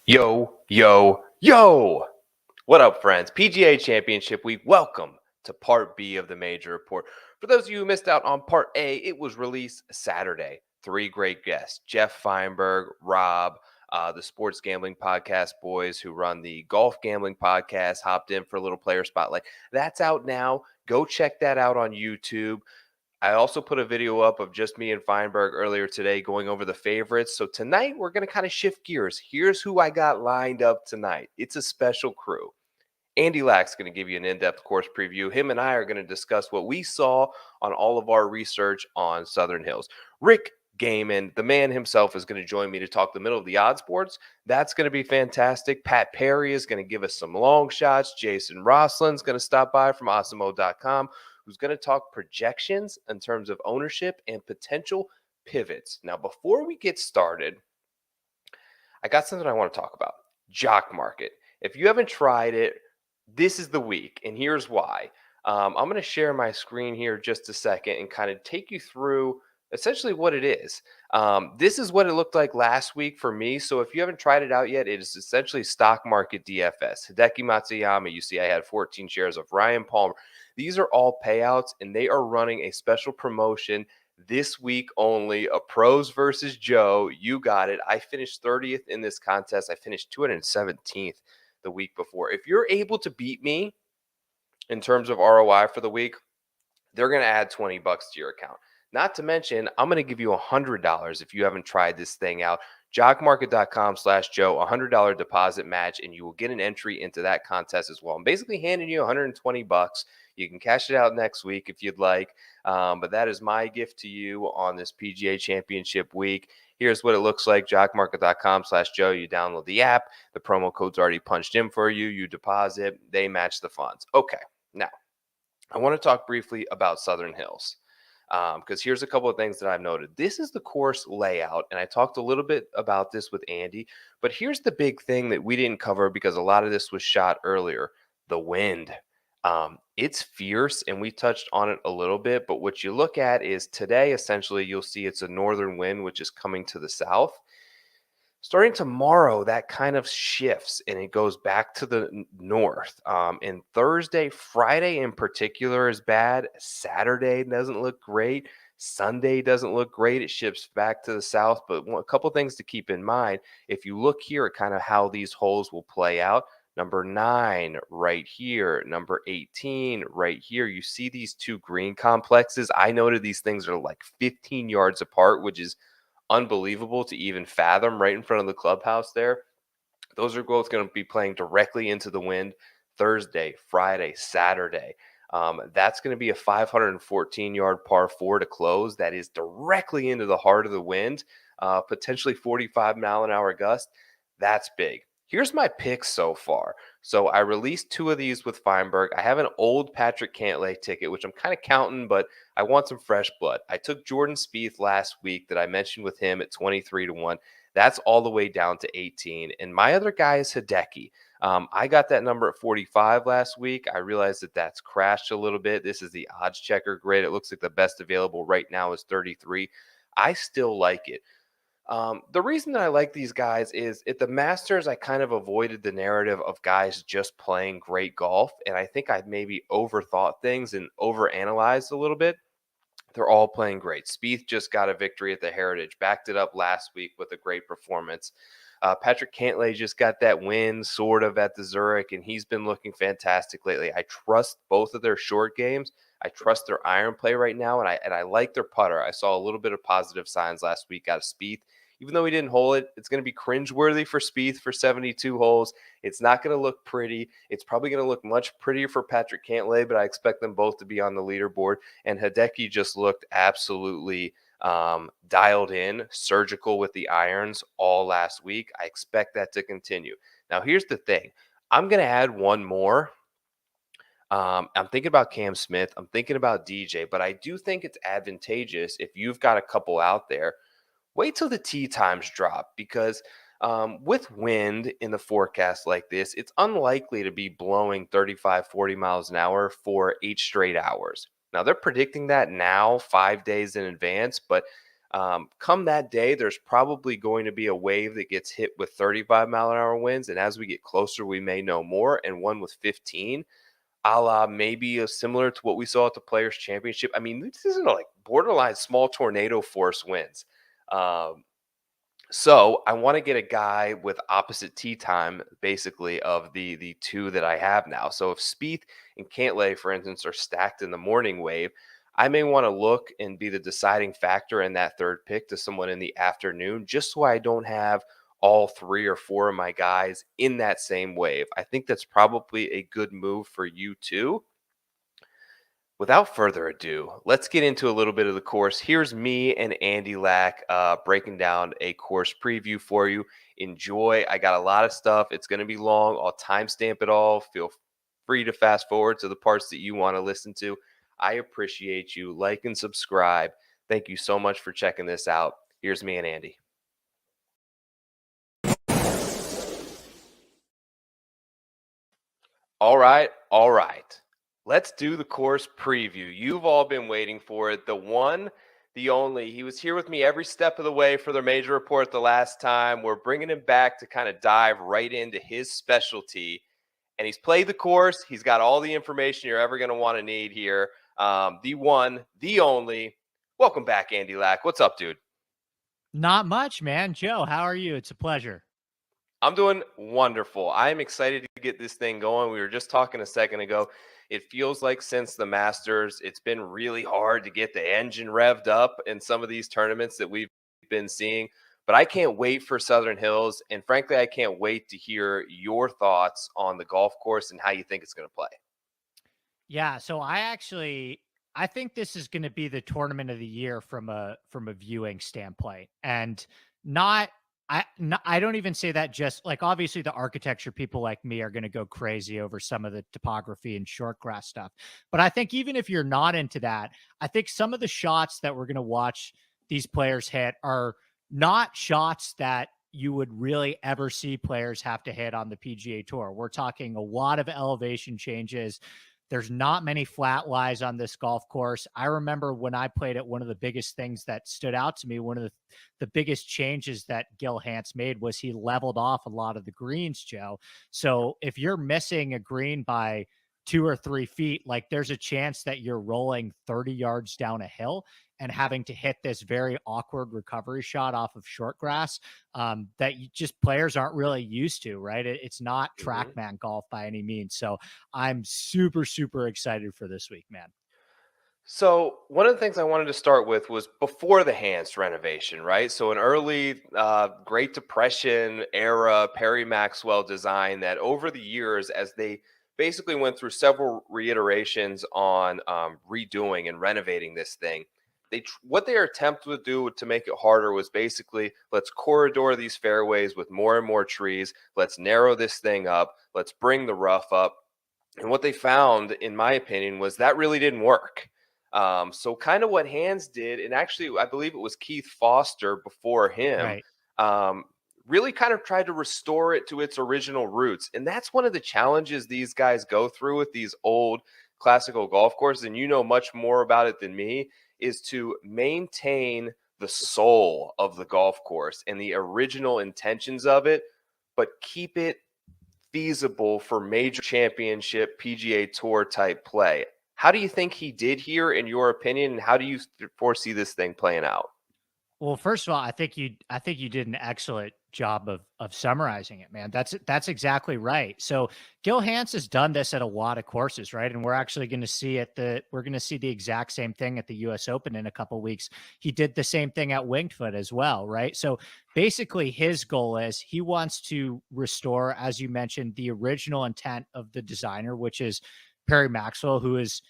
Yo, yo, yo! What up, friends? PGA Championship Week. Welcome to Part B of the Major Report. For those of you who missed out on Part A, it was released Saturday. Three great guests: Jeff Feinberg, Rob, the Sports Gambling Podcast boys who run the Golf Gambling Podcast, hopped in for a little player spotlight. That's out now. Go check that out on YouTube. I also put a video up of just me and Feinberg earlier today going over the favorites. So tonight we're going to kind of shift gears. Here's who I got lined up tonight. It's a special crew. Andy Lack's going to give you an in-depth course preview. Him and I are going to discuss what we saw on all of our research on Southern Hills. Rick Gehman, the man himself, is going to join me to talk the middle of the odds boards. That's going to be fantastic. Pat Perry is going to give us some long shots. Jason Rouslin's going to stop by from Osimo.com, who's going to talk projections in terms of ownership and potential pivots. Now, before we get started, I got something I want to talk about. Jock Market. If you haven't tried it, this is the week, and here's why. I'm going to share my screen here just a second and kind of take you through essentially what it is. This is what it looked like last week for me. So if you haven't tried it out yet, it is essentially stock market DFS. Hideki Matsuyama, you see I had 14 shares of Ryan Palmer. These are all payouts, and they are running a special promotion this week only, a pros versus Joe. You got it. I finished 30th in this contest. I finished 217th the week before. If you're able to beat me in terms of ROI for the week, they're going to add $20 to your account. Not to mention, I'm going to give you $100 if you haven't tried this thing out. Jockmarket.com/Joe, $100 deposit match, and you will get an entry into that contest as well. I'm basically handing you $120. You can cash it out next week if you'd like, but that is my gift to you on this PGA Championship week. Here's what it looks like. Jockmarket.com/Joe. You download the app. The promo code's already punched in for you. You deposit. They match the funds. Okay, now I want to talk briefly about Southern Hills. Because here's a couple of things that I've noted. This is the course layout, and I talked a little bit about this with Andy, but here's the big thing that we didn't cover because a lot of this was shot earlier: the wind. It's fierce, and we touched on it a little bit, but what you look at is today, essentially, you'll see it's a northern wind, which is coming to the south. Starting tomorrow, that kind of shifts and it goes back to the north. And Thursday, Friday in particular is bad. Saturday doesn't look great. Sunday doesn't look great. It shifts back to the south. But a couple things to keep in mind. If you look here at kind of how these holes will play out, number 9 right here, number 18 right here, you see these two green complexes. I noted these things are like 15 yards apart, which is unbelievable to even fathom, right in front of the clubhouse there. Those are both going to be playing directly into the wind Thursday, Friday, Saturday. That's going to be a 514-yard par 4 to close. That is directly into the heart of the wind, potentially 45-mile-an-hour gust. That's big. Here's my picks so far. So I released 2 of these with Feinberg. I have an old Patrick Cantlay ticket, which I'm kind of counting, but I want some fresh blood. I took Jordan Spieth last week that I mentioned with him at 23-1. That's all the way down to 18. And my other guy is Hideki. I got that number at 45 last week. I realized that that's crashed a little bit. This is the odds checker grid. It looks like the best available right now is 33. I still like it. The reason that I like these guys is at the Masters, I kind of avoided the narrative of guys just playing great golf. And I think I maybe overthought things and overanalyzed a little bit. They're all playing great. Spieth just got a victory at the Heritage, backed it up last week with a great performance. Patrick Cantlay just got that win sort of at the Zurich, and he's been looking fantastic lately. I trust both of their short games. I trust their iron play right now, and I like their putter. I saw a little bit of positive signs last week out of Spieth. Even though he didn't hole it, it's going to be cringeworthy for Spieth for 72 holes. It's not going to look pretty. It's probably going to look much prettier for Patrick Cantlay, but I expect them both to be on the leaderboard. And Hideki just looked absolutely dialed in, surgical with the irons all last week. I expect that to continue. Now, here's the thing. I'm going to add one more. I'm thinking about Cam Smith. I'm thinking about DJ, but I do think it's advantageous if you've got a couple out there. Wait till the tee times drop because with wind in the forecast like this, it's unlikely to be blowing 35, 40 miles an hour for 8 straight hours. Now, they're predicting that now 5 days in advance, but Come that day, there's probably going to be a wave that gets hit with 35-mile-an-hour winds. And as we get closer, we may know more. And one with 15, a la maybe similar to what we saw at the Players' Championship. I mean, this isn't like borderline small tornado force winds. So I want to get a guy with opposite tee time, basically, of the two that I have now. So if Spieth and Cantlay, for instance, are stacked in the morning wave, I may want to look and be the deciding factor in that third pick to someone in the afternoon, just so I don't have all 3 or 4 of my guys in that same wave. I think that's probably a good move for you too. Without further ado, let's get into a little bit of the course. Here's me and Andy Lack breaking down a course preview for you. Enjoy. I got a lot of stuff. It's going to be long. I'll timestamp it all. Feel free to fast forward to the parts that you want to listen to. I appreciate you. Like and subscribe. Thank you so much for checking this out. Here's me and Andy. All right. Let's do the course preview. You've all been waiting for it. The one, the only. He was here with me every step of the way for the major report the last time. We're bringing him back to kind of dive right into his specialty. And he's played the course. He's got all the information you're ever going to want to need here. The one, the only. Welcome back, Andy Lack. What's up, dude? Not much, man. Joe, how are you? It's a pleasure. I'm doing wonderful. I'm excited to get this thing going. We were just talking a second ago. It feels like since the Masters, it's been really hard to get the engine revved up in some of these tournaments that we've been seeing. But I can't wait for Southern Hills. And frankly, I can't wait to hear your thoughts on the golf course and how you think it's going to play. Yeah, so I think this is going to be the tournament of the year from a viewing standpoint. And I don't even say that just like, obviously the architecture people like me are going to go crazy over some of the topography and short grass stuff. But I think even if you're not into that, I think some of the shots that we're going to watch these players hit are not shots that you would really ever see players have to hit on the PGA Tour. We're talking a lot of elevation changes. There's not many flat lies on this golf course. I remember when I played it, one of the biggest things that stood out to me, one of the biggest changes that Gil Hanse made was he leveled off a lot of the greens, Joe. So if you're missing a green by 2 or 3 feet, like there's a chance that you're rolling 30 yards down a hill and having to hit this very awkward recovery shot off of short grass that players aren't really used to, right? It's not TrackMan golf by any means. So I'm super, super excited for this week, man. So one of the things I wanted to start with was before the Hanse renovation, right? So an early Great Depression era Perry Maxwell design that over the years, as they basically went through several reiterations on redoing and renovating this thing, what they attempted to do to make it harder was basically, let's corridor these fairways with more and more trees. Let's narrow this thing up. Let's bring the rough up. And what they found, in my opinion, was that really didn't work. So kind of what Hanse did, and actually I believe it was Keith Foster before him, Right. really kind of tried to restore it to its original roots. And that's one of the challenges these guys go through with these old classical golf courses, and you know much more about it than me, is to maintain the soul of the golf course and the original intentions of it, but keep it feasible for major championship PGA Tour type play. How do you think he did here, in your opinion, and how do you foresee this thing playing out? Well, first of all, I think you did an excellent job of summarizing it, man. That's exactly right. So Gil Hanse has done this at a lot of courses, right? And we're actually going to see we're going to see the exact same thing at the US Open in a couple of weeks. He did the same thing at Winged Foot as well, right? So basically his goal is he wants to restore, as you mentioned, the original intent of the designer, which is Perry Maxwell, who is,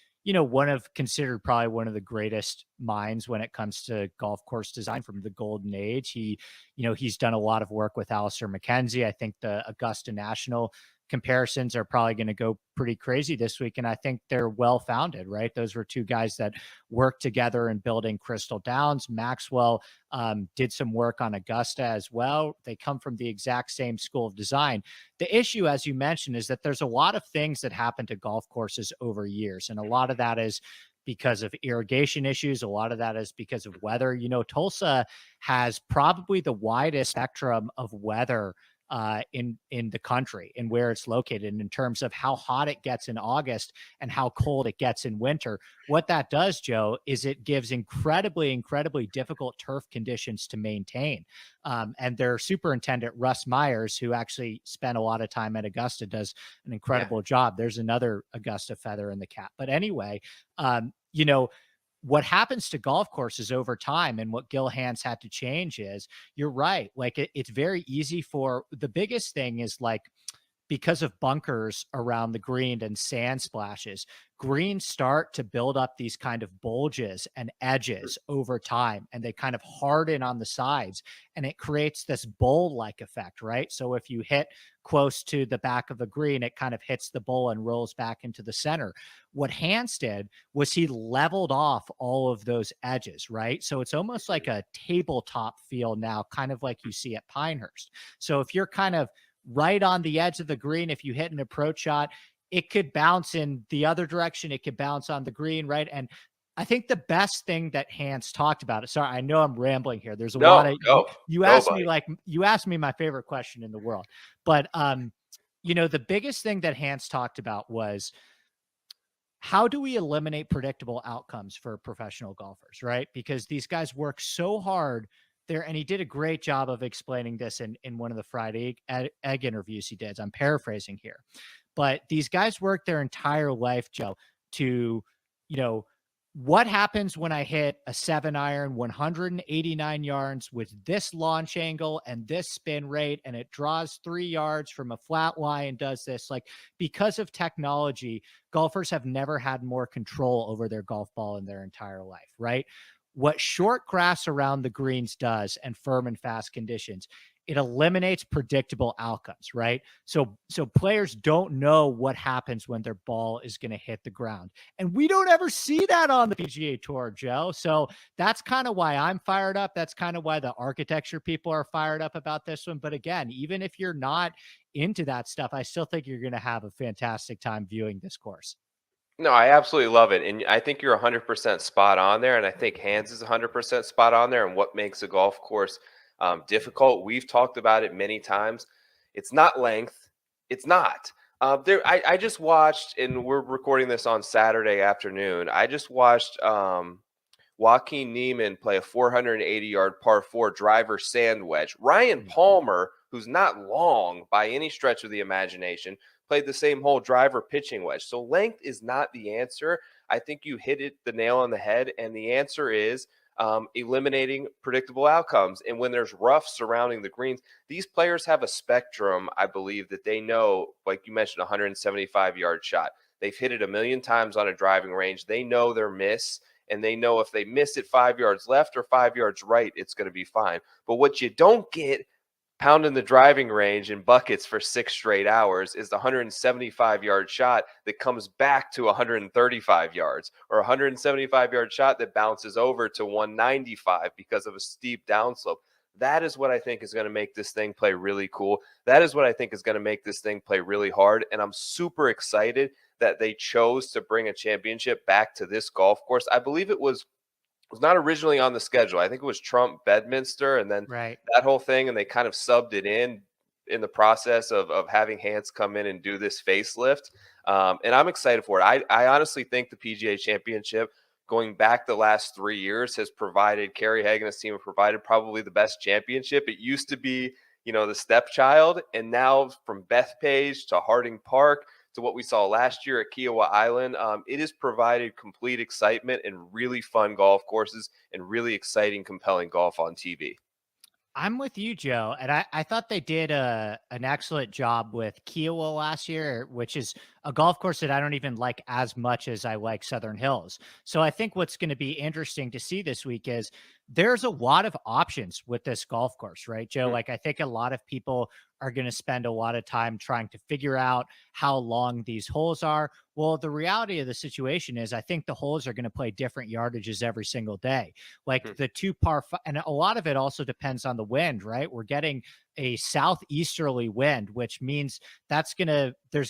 considered probably one of the greatest minds when it comes to golf course design from the golden age. He's done a lot of work with Alistair McKenzie. I think the Augusta National comparisons are probably going to go pretty crazy this week. And I think they're well founded, right? Those were two guys that worked together in building Crystal Downs. Maxwell did some work on Augusta as well. They come from the exact same school of design. The issue, as you mentioned, is that there's a lot of things that happen to golf courses over years. And a lot of that is because of irrigation issues. A lot of that is because of weather. Tulsa has probably the widest spectrum of weather in the country and where it's located in terms of how hot it gets in August and how cold it gets in winter. What that does, Joe, is it gives incredibly difficult turf conditions to maintain. And their superintendent, Russ Myers, who actually spent a lot of time at Augusta, does an incredible job. There's another Augusta feather in the cap. But anyway, what happens to golf courses over time and what Gil Hanse had to change is, you're right. Like it's very easy for the biggest thing is like, because of bunkers around the green and sand splashes, greens start to build up these kind of bulges and edges over time, and they kind of harden on the sides, and it creates this bowl-like effect, right? So if you hit close to the back of the green, it kind of hits the bowl and rolls back into the center. What Hanse did was he leveled off all of those edges, right? So it's almost like a tabletop feel now, kind of like you see at Pinehurst. So if you're kind of right on the edge of the green, if you hit an approach shot, it could bounce in the other direction. It could bounce on the green, right? And I think the best thing that Hanse talked about it. Sorry, I know I'm rambling here. There's a lot of you asked me my favorite question in the world. But the biggest thing that Hanse talked about was, how do we eliminate predictable outcomes for professional golfers, right? Because these guys work so hard there, and he did a great job of explaining this in one of the Friday egg interviews he did. I'm paraphrasing here, but these guys work their entire life, Joe, to, what happens when I hit a 7-iron 189 yards with this launch angle and this spin rate, and it draws 3 yards from a flat lie and does this. Like, because of technology, golfers have never had more control over their golf ball in their entire life, right? What short grass around the greens does, and firm and fast conditions, it eliminates predictable outcomes, right? So players don't know what happens when their ball is going to hit the ground. And we don't ever see that on the PGA Tour, Joe. So that's kind of why I'm fired up. That's kind of why the architecture people are fired up about this one. But again, even if you're not into that stuff, I still think you're going to have a fantastic time viewing this course. No, I absolutely love it. And I think you're 100% spot on there. And I think Hanse is 100% spot on there. And what makes a golf course difficult, we've talked about it many times. It's not length. It's not. I just watched, and we're recording this on Saturday afternoon. I just watched Joaquin Niemann play a 480-yard par 4 driver sand wedge. Ryan Palmer, who's not long by any stretch of the imagination, played the same hole driver pitching wedge. So length is not the answer. I think you hit it the nail on the head, and the answer is eliminating predictable outcomes. And when there's rough surrounding the greens, these players have a spectrum, I believe, that they know, like you mentioned, 175-yard shot. They've hit it a million times on a driving range. They know their miss, and they know if they miss it 5 yards left or 5 yards right, it's going to be fine. But what you don't get pounding the driving range in buckets for 6 straight hours is the 175-yard shot that comes back to 135 yards, or a 175-yard shot that bounces over to 195 because of a steep downslope. That is what I think is going to make this thing play really cool. That is what I think is going to make this thing play really hard. And I'm super excited that they chose to bring a championship back to this golf course. I believe it was not originally on the schedule. I think it was Trump Bedminster, and then that whole thing, and they kind of subbed it in the process of having Hanse come in and do this facelift. And I'm excited for it. I honestly think the PGA Championship, going back the last 3 years, has provided, Kerry Hagen and his team have provided probably the best championship. It used to be, the stepchild, and now from Bethpage to Harding Park to what we saw last year at Kiowa Island, it has provided complete excitement and really fun golf courses and really exciting, compelling golf on TV. I'm with you, Joe. And I thought they did an excellent job with Kiowa last year, which is a golf course that I don't even like as much as I like Southern Hills. So I think what's going to be interesting to see this week is there's a lot of options with this golf course, right, Joe? Like, I think a lot of people are going to spend a lot of time trying to figure out how long these holes are. Well, the reality of the situation is I think the holes are going to play different yardages every single day. Like the 2 par, and a lot of it also depends on the wind, right? We're getting a southeasterly wind, which means there's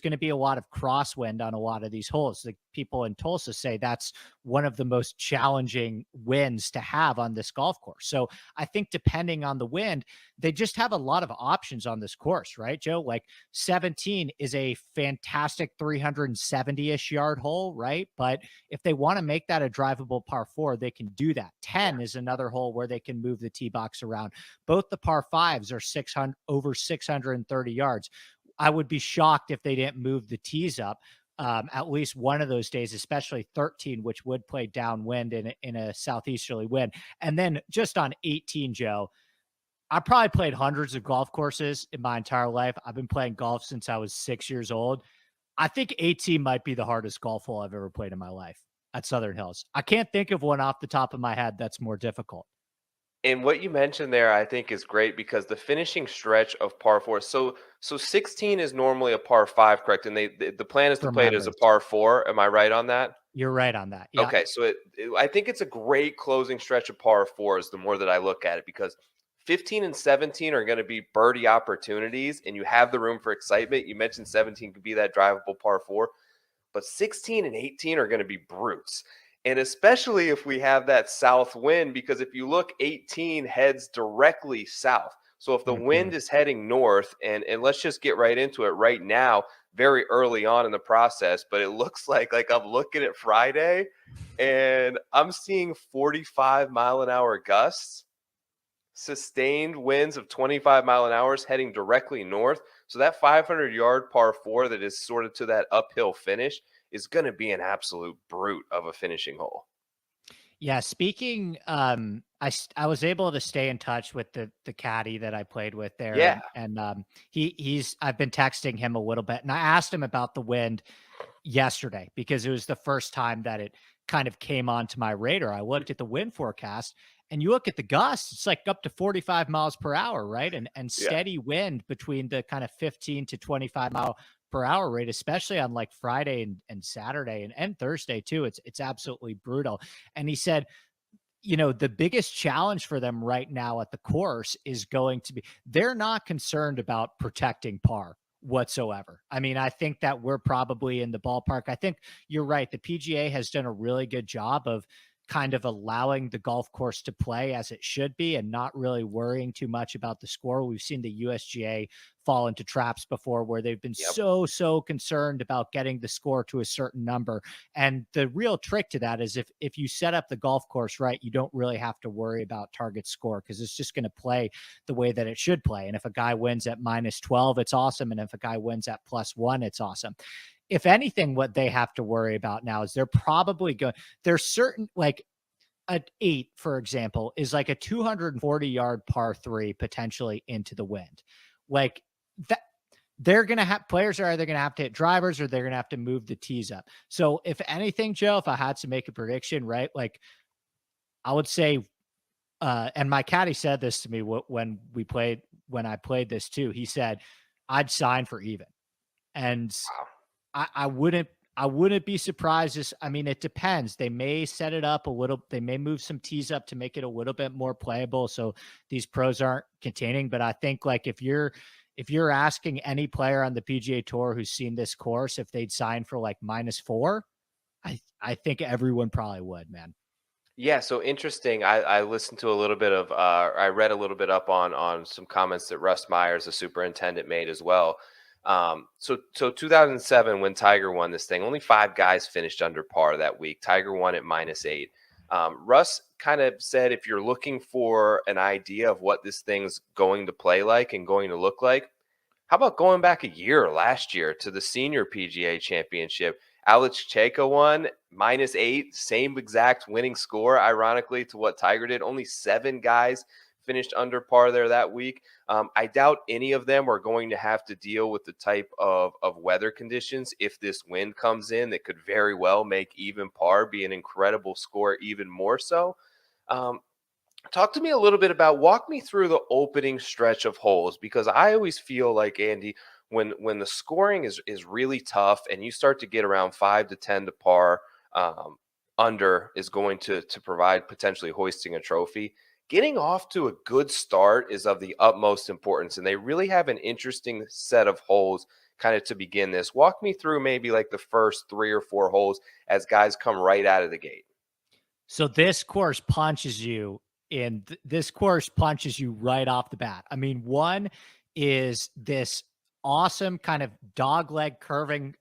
going to be a lot of crosswind on a lot of these holes. The people in Tulsa say that's one of the most challenging winds to have on this golf course. So I think depending on the wind, they just have a lot of options on this course, right, Joe? Like 17 is a fantastic 370-ish yard hole, right? But if they want to make that a drivable par 4, they can do that. 10 is another hole where they can move the tee box around. Both the par 5s are over 630 yards. I would be shocked if they didn't move the tees up at least one of those days, especially 13, which would play downwind in a southeasterly wind. And then just on 18, Joe, I probably played hundreds of golf courses in my entire life. I've been playing golf since I was 6 years old. I think 18 might be the hardest golf hole I've ever played in my life at Southern Hills. I can't think of one off the top of my head that's more difficult. And what you mentioned there, I think, is great because the finishing stretch of par 4. So 16 is normally a par 5, correct? And the plan is to From play it as a members. par 4. Am I right on that? You're right on that. Yeah. Okay, so I think it's a great closing stretch of par 4s the more that I look at it, because 15 and 17 are going to be birdie opportunities, and you have the room for excitement. You mentioned 17 could be that drivable par 4, but 16 and 18 are going to be brutes. And especially if we have that south wind, because if you look, 18 heads directly south. So if the wind is heading north, and let's just get right into it right now, very early on in the process, but it looks like I'm looking at Friday and I'm seeing 45-mile-an-hour gusts, sustained winds of 25-mile-an-hour heading directly north. So that 500-yard par 4 that is sort of to that uphill finish is going to be an absolute brute of a finishing hole. Yeah, speaking, I was able to stay in touch with the caddy that I played with there. Yeah. And I've been texting him a little bit, and I asked him about the wind yesterday because it was the first time that it kind of came onto my radar. I looked at the wind forecast, and you look at the gusts, it's like up to 45 miles per hour, right? And steady wind between the kind of 15 to 25 mile per hour rate, especially on like Friday and Saturday and Thursday too. It's absolutely brutal. And he said, the biggest challenge for them right now at the course is going to be, they're not concerned about protecting par whatsoever. I mean, I think that we're probably in the ballpark. I think you're right. The PGA has done a really good job of kind of allowing the golf course to play as it should be and not really worrying too much about the score. We've seen the USGA fall into traps before where they've been so concerned about getting the score to a certain number. And the real trick to that is if you set up the golf course right, you don't really have to worry about target score because it's just going to play the way that it should play. And if a guy wins at -12, it's awesome. And if a guy wins at +1, it's awesome. If anything, what they have to worry about now is they're probably going, there's certain, like an 8, for example, is like a 240-yard par 3 potentially into the wind. Like that, they're going to have, players are either going to have to hit drivers or they're going to have to move the tees up. So if anything, Joe, if I had to make a prediction, right, like I would say, and my caddy said this to me when I played this too, he said, I'd sign for even. And I wouldn't be surprised. I mean, it depends. They may set it up a little. They may move some tees up to make it a little bit more playable, so these pros aren't containing. But I think like if you're asking any player on the PGA Tour who's seen this course if they'd sign for like -4, I think everyone probably would, man. Yeah, so interesting. I listened to a little bit of I read a little bit up on some comments that Russ Myers, the superintendent, made as well. So 2007, when Tiger won this thing, only 5 guys finished under par that week. Tiger won at -8. Russ kind of said, if you're looking for an idea of what this thing's going to play like and going to look like, how about going back a year last year to the senior PGA championship? Alex Checo won -8, same exact winning score, ironically, to what Tiger did. Only 7 guys finished under par there that week. I doubt any of them are going to have to deal with the type of weather conditions if this wind comes in that could very well make even par be an incredible score even more so. Talk to me a little bit about, walk me through the opening stretch of holes, because I always feel like, Andy, when the scoring is really tough and you start to get around 5 to 10 to par, under is going to provide potentially hoisting a trophy. getting off to a good start is of the utmost importance, and they really have an interesting set of holes kind of to begin this. Walk me through maybe like the first 3 or 4 holes as guys come right out of the gate. So this course punches you this course punches you right off the bat. I mean, one is this awesome kind of dog leg curving,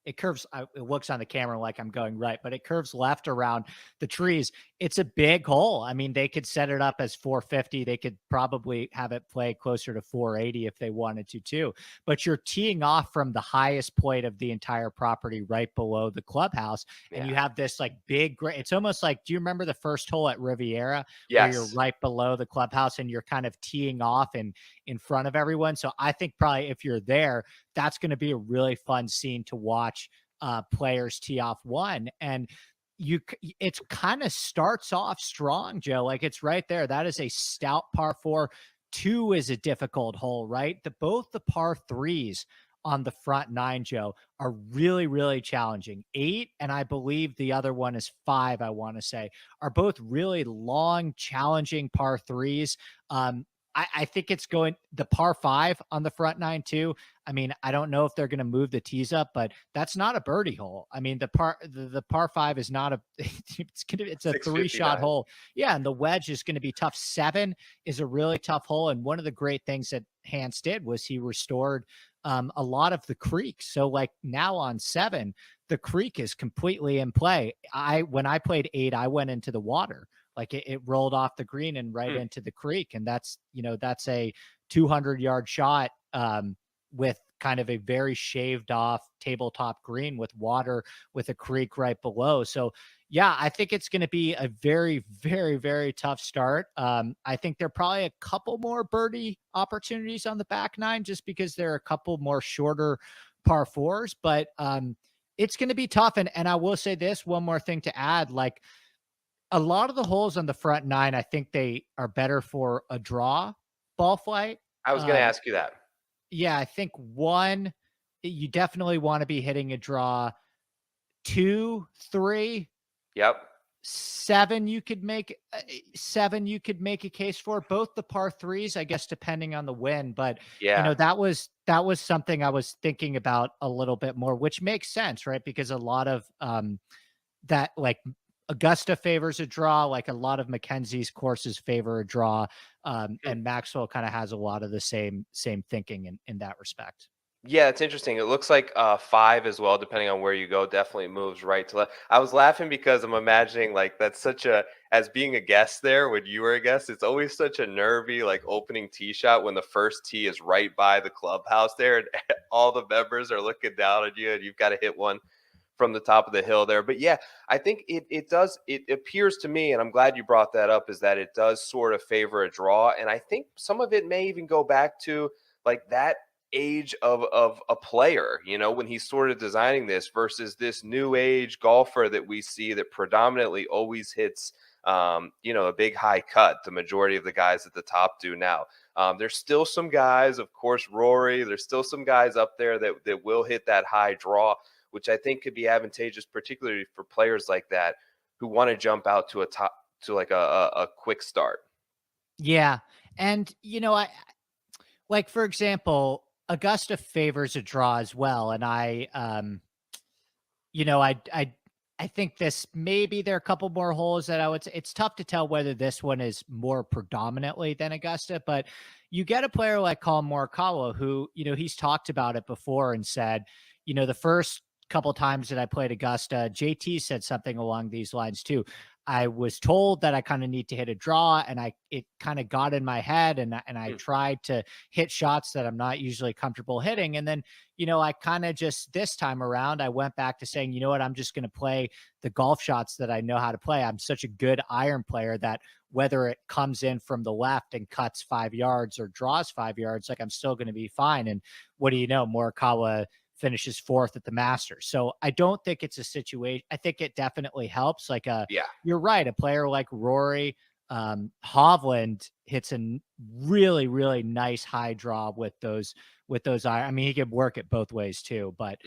it curves, it looks on the camera like I'm going right, but it curves left around the trees. It's a big hole. I mean, they could set it up as 450. They could probably have it play closer to 480 if they wanted to too. But you're teeing off from the highest point of the entire property right below the clubhouse. Yeah. And you have this like big, it's almost like, do you remember the first hole at Riviera where you're Yes. right below the clubhouse and you're kind of teeing off in front of everyone? So I think probably if you're there, that's going to be a really fun scene to watch players tee off one. And it's kind of starts off strong, Joe. Like it's right there. That is a stout par 4. 2 is a difficult hole, right? Both the par 3s on the front 9, Joe, are really, really challenging. 8, and I believe the other one is 5, I want to say, are both really long, challenging par 3s. I think it's going the par 5 on the front 9 too. I mean, I don't know if they're going to move the tees up, but that's not a birdie hole. I mean, the par 5 is not a, it's a 3-shot hole. Yeah. And the wedge is going to be tough. 7 is a really tough hole. And one of the great things that Hans did was he restored a lot of the creek. So like now on 7, the creek is completely in play. When I played 8, I went into the water. Like it rolled off the green and right into the creek. And that's a 200-yard shot with kind of a very shaved off tabletop green with water with a creek right below. So yeah, I think it's going to be a very, very, very tough start. I think there are probably a couple more birdie opportunities on the back 9 just because there are a couple more shorter par 4s, but it's going to be tough. And I will say this, one more thing to add, like, a lot of the holes on the front 9, I think they are better for a draw ball flight. I was going to ask you that. Yeah, I think 1, you definitely want to be hitting a draw. 2, 3. Yep. 7, you could make a case for. Both the par 3s, I guess, depending on the wind. But yeah, that was something I was thinking about a little bit more, which makes sense, right? Because a lot of that, like, Augusta favors a draw, like a lot of Mackenzie's courses favor a draw. And Maxwell kind of has a lot of the same thinking in that respect. Yeah, it's interesting. It looks like 5 as well, depending on where you go, definitely moves right to left. I was laughing because I'm imagining like that's such a, as being a guest there when you were a guest, it's always such a nervy like opening tee shot when the first tee is right by the clubhouse there and all the members are looking down at you and you've got to hit one from the top of the hill there. But yeah, I think it appears to me, and I'm glad you brought that up, is that it does sort of favor a draw. And I think some of it may even go back to like that age of a player, when he's sort of designing this versus this new age golfer that we see that predominantly always hits a big high cut. The majority of the guys at the top do now. There's still some guys, of course, Rory, there's still some guys up there that will hit that high draw, which I think could be advantageous, particularly for players like that who want to jump out to a quick start. Yeah. And, I like, for example, Augusta favors a draw as well. And I think maybe there are a couple more holes that it's tough to tell whether this one is more predominantly than Augusta, but you get a player like Collin Morikawa who, he's talked about it before and said, the first couple times that I played Augusta, JT said something along these lines too. I was told that I kind of need to hit a draw, and it kind of got in my head, and I tried to hit shots that I'm not usually comfortable hitting. And then, I kind of just this time around, I went back to saying, you know what, I'm just going to play the golf shots that I know how to play. I'm such a good iron player that whether it comes in from the left and cuts 5 yards or draws 5 yards, like I'm still going to be fine. And what do you know, Morikawa finishes 4th at the Masters. So I don't think it's a situation. I think it definitely helps. Like you're right. A player like Rory, Hovland hits a really, really nice high draw with those I mean, he could work it both ways too, but,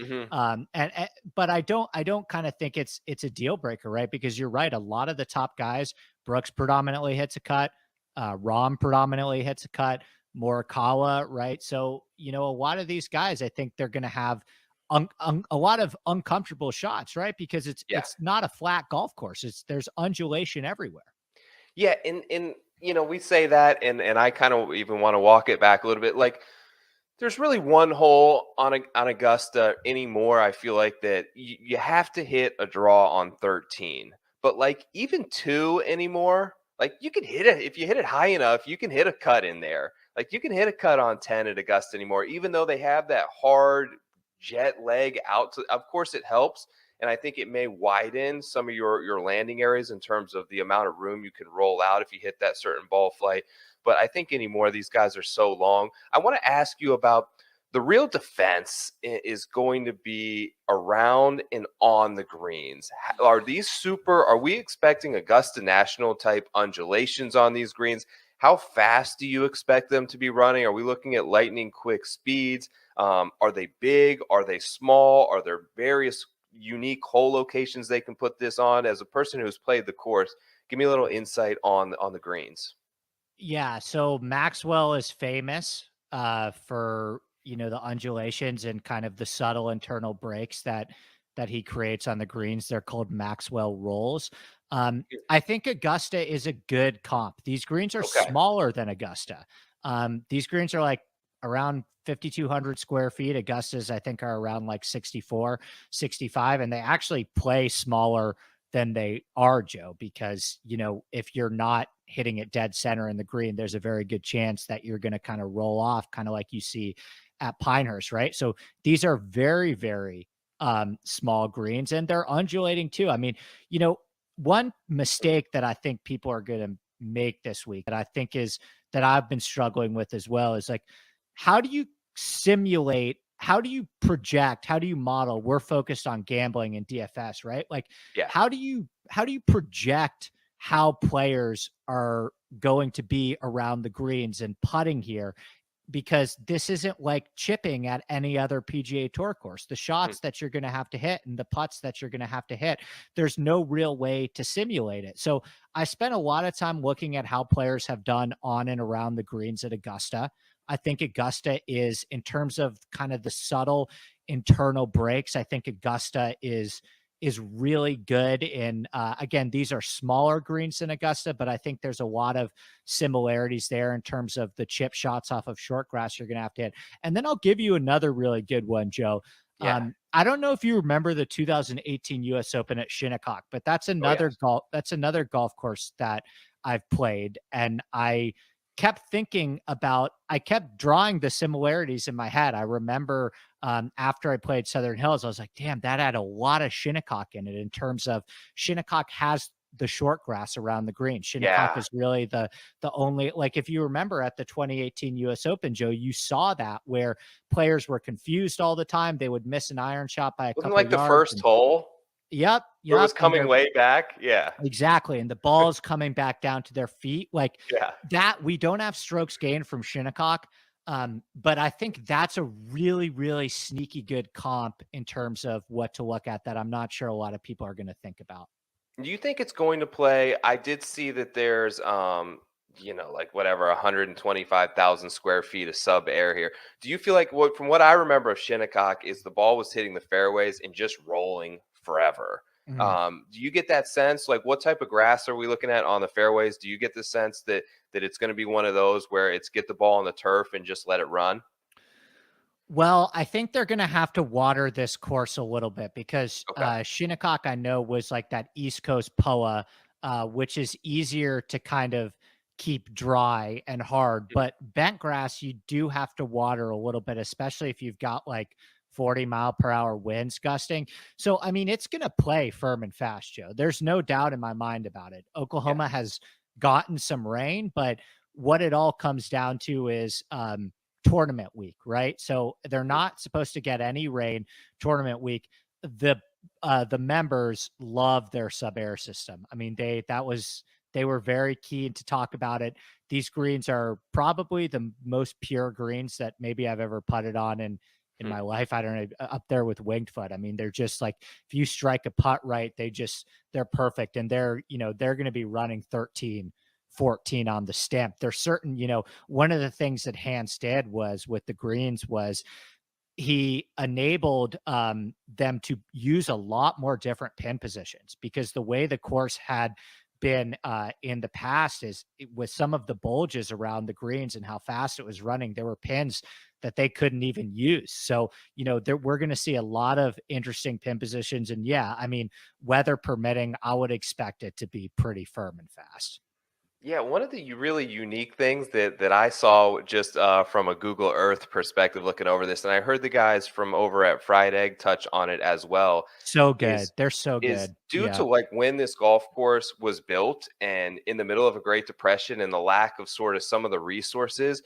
but I don't kind of think it's a deal breaker, right? Because you're right. A lot of the top guys, Brooks predominantly hits a cut. Rahm predominantly hits a cut, Morikawa, right? So, a lot of these guys, I think they're going to have a lot of uncomfortable shots, right? Because Yeah. it's not a flat golf course. There's undulation everywhere. Yeah, and we say that, and I kind of even want to walk it back a little bit. Like, there's really one hole on Augusta anymore. I feel like that you have to hit a draw on 13, but like even two anymore, like you can hit it if you hit it high enough. You can hit a cut in there. Like you can hit a cut on 10 at Augusta anymore, even though they have that hard jet leg out. Of course, it helps. And I think it may widen some of your landing areas in terms of the amount of room you can roll out if you hit that certain ball flight. But I think anymore, these guys are so long. I want to ask you about the real defense is going to be around and on the greens. Are we expecting Augusta National type undulations on these greens? How fast do you expect them to be running? Are we looking at lightning quick speeds? Are they big? Are they small? Are there various unique hole locations they can put this on? As a person who's played the course, give me a little insight on the greens. Yeah, so Maxwell is famous for the undulations and kind of the subtle internal breaks that he creates on the greens. They're called Maxwell rolls. I think Augusta is a good comp. These greens are Okay. smaller than Augusta. These greens are like around 5,200 square feet. Augusta's, I think, are around like 64, 65, and they actually play smaller than they are, Joe, because, if you're not hitting it dead center in the green, there's a very good chance that you're going to kind of roll off, kind of like you see at Pinehurst, right? So these are very, very small greens, and they're undulating too. I mean, one mistake that I think people are going to make this week that I think is that I've been struggling with as well is like, how do you simulate? How do you project? How do you model? We're focused on gambling and DFS, right? Like, Yeah. how do you project how players are going to be around the greens and putting here? Because this isn't like chipping at any other PGA Tour course. The shots that you're going to have to hit and the putts that you're going to have to hit, there's no real way to simulate it. So I spent a lot of time looking at how players have done on and around the greens at Augusta. I think Augusta is, in terms of kind of the subtle internal breaks, I think Augusta is really good in, again, these are smaller greens than Augusta, but I think there's a lot of similarities there in terms of the chip shots off of short grass you're going to have to hit. And then I'll give you another really good one, Joe. Yeah. I don't know if you remember the 2018 US Open at Shinnecock, but that's another golf course that I've played. And I kept drawing the similarities in my head. I remember after I played Southern Hills, I was like, damn, that had a lot of Shinnecock in it in terms of Shinnecock has the short grass around the green. Shinnecock is really the only, like, if you remember at the 2018 US Open, Joe, you saw that where players were confused all the time. They would miss an iron shot by a Wasn't couple like the yards. first hole? Yep. It was coming way back. Yeah. Exactly. And the ball's coming back down to their feet. Like Yeah. that, we don't have strokes gained from Shinnecock. But I think that's a really, really sneaky good comp in terms of what to look at that I'm not sure a lot of people are going to think about. Do you think it's going to play? I did see that there's like whatever 125,000 square feet of sub air here. Do you feel like from what I remember of Shinnecock is the ball was hitting the fairways and just rolling forever? Do you get that sense? Like, what type of grass are we looking at on the fairways? Do you get the sense that it's going to be one of those where it's get the ball on the turf and just let it run? Well, I think they're going to have to water this course a little bit because Shinnecock, I know, was like that East Coast POA, which is easier to kind of keep dry and hard. But bent grass, you do have to water a little bit, especially if you've got like 40-mile-per-hour winds gusting. So, I mean, it's going to play firm and fast, Joe. There's no doubt in my mind about it. Oklahoma has gotten some rain, but what it all comes down to is tournament week, right? So they're not supposed to get any rain tournament week. The members love their sub air system. I mean, they were very keen to talk about it. These greens are probably the most pure greens that maybe I've ever putted on in my life. I don't know, up there with Winged Foot. I mean, they're just like, if you strike a putt right, they're perfect. And they're going to be running 13 14 on the stamp. There's certain, one of the things that Hans did was with the greens was he enabled them to use a lot more different pin positions, because the way the course had been in the past is with some of the bulges around the greens and how fast it was running, there were pins that they couldn't even use. So, we're going to see a lot of interesting pin positions. And yeah, I mean, weather permitting, I would expect it to be pretty firm and fast. Yeah, one of the really unique things that I saw just from a Google Earth perspective looking over this, and I heard the guys from over at Fried Egg touch on it as well, So good. is They're so is good. due to Yeah. like when this golf course was built and in the middle of a Great Depression and the lack of sort of some of the resources.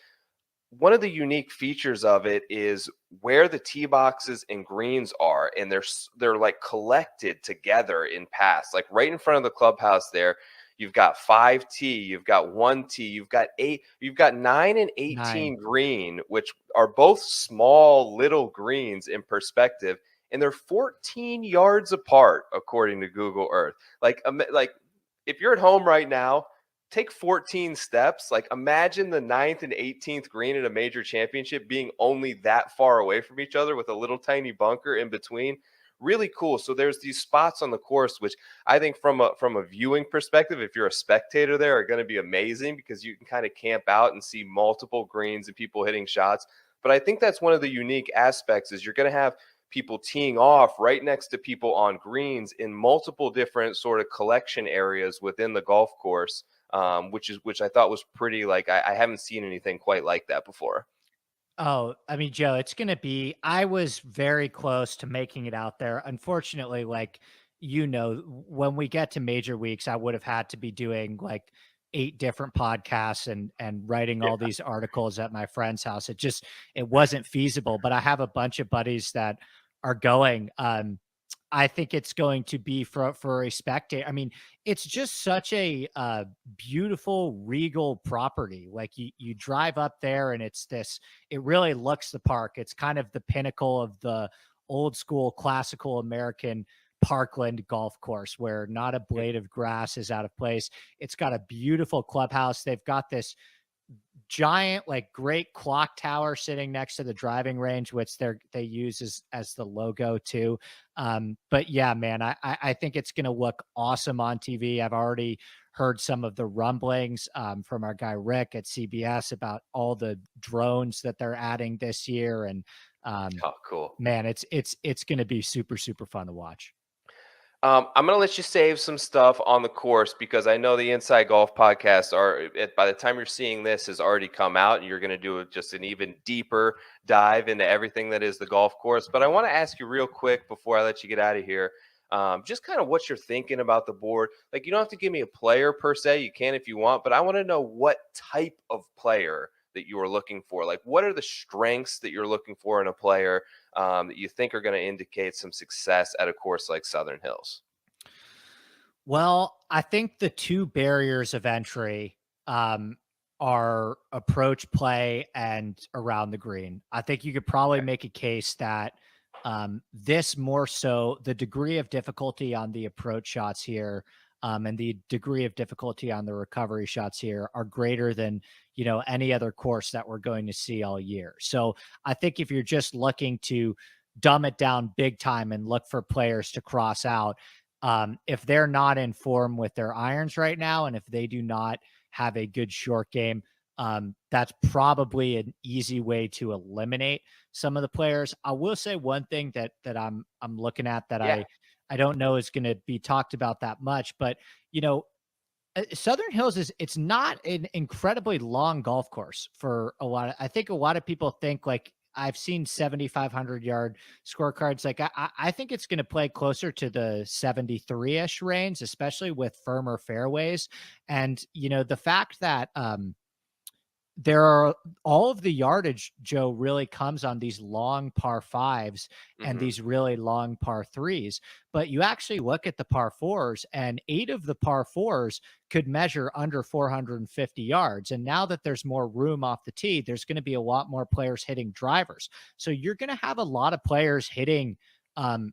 One of the unique features of it is where the tee boxes and greens are, and they're like collected together in paths, like right in front of the clubhouse there. You've got 5T, you've got 1T, you've got 8, you've got 9 and 18 9. green, which are both small little greens in perspective, and they're 14 yards apart according to Google Earth. Like if you're at home right now, take 14 steps. Like imagine the 9th and 18th green at a major championship being only that far away from each other with a little tiny bunker in between. Really cool. So there's these spots on the course, which I think from a viewing perspective, if you're a spectator there, are going to be amazing because you can kind of camp out and see multiple greens and people hitting shots. But I think that's one of the unique aspects is you're going to have people teeing off right next to people on greens in multiple different sort of collection areas within the golf course, which I thought was pretty. Like I haven't seen anything quite like that before. Oh, I mean, Joe, it's going to be, I was very close to making it out there. Unfortunately, like, when we get to major weeks, I would have had to be doing like 8 different podcasts and writing Yeah. all these articles at my friend's house. It wasn't feasible, but I have a bunch of buddies that are going. I think it's going to be for a spectator. I mean, it's just such a beautiful, regal property. Like you drive up there, and it really looks the park. It's kind of the pinnacle of the old school classical American parkland golf course, where not a blade of grass is out of place. It's got a beautiful clubhouse. They've got this giant, like, great clock tower sitting next to the driving range, which they use as the logo too. But yeah, man, I think it's going to look awesome on TV. I've already heard some of the rumblings from our guy Rick at CBS about all the drones that they're adding this year, and Oh, cool. man, it's going to be super super fun to watch. I'm going to let you save some stuff on the course because I know the Inside Golf podcast by the time you're seeing this has already come out, and you're going to do just an even deeper dive into everything that is the golf course. But I want to ask you real quick before I let you get out of here, just kind of what you're thinking about the board. Like you don't have to give me a player per se. You can if you want, but I want to know what type of player that you are looking for. Like what are the strengths that you're looking for in a player that you think are going to indicate some success at a course like Southern Hills? Well, I think the 2 barriers of entry are approach play and around the green. I think you could probably make a case that this more so the degree of difficulty on the approach shots here and the degree of difficulty on the recovery shots here are greater than any other course that we're going to see all year. So I think if you're just looking to dumb it down big time and look for players to cross out, if they're not in form with their irons right now, and if they do not have a good short game, that's probably an easy way to eliminate some of the players. I will say one thing that I'm looking at that Yeah. I don't know is going to be talked about that much, but Southern Hills it's not an incredibly long golf course for a lot of, I think a lot of people think, like, I've seen 7,500-yard scorecards. Like I think it's going to play closer to the 73-ish range, especially with firmer fairways. And, the fact that there are all of the yardage, Joe, really comes on these long par 5s and Hmm. these really long par 3s. But you actually look at the par 4s, and 8 of the par 4s could measure under 450 yards. And now that there's more room off the tee, there's going to be a lot more players hitting drivers. So you're going to have a lot of players hitting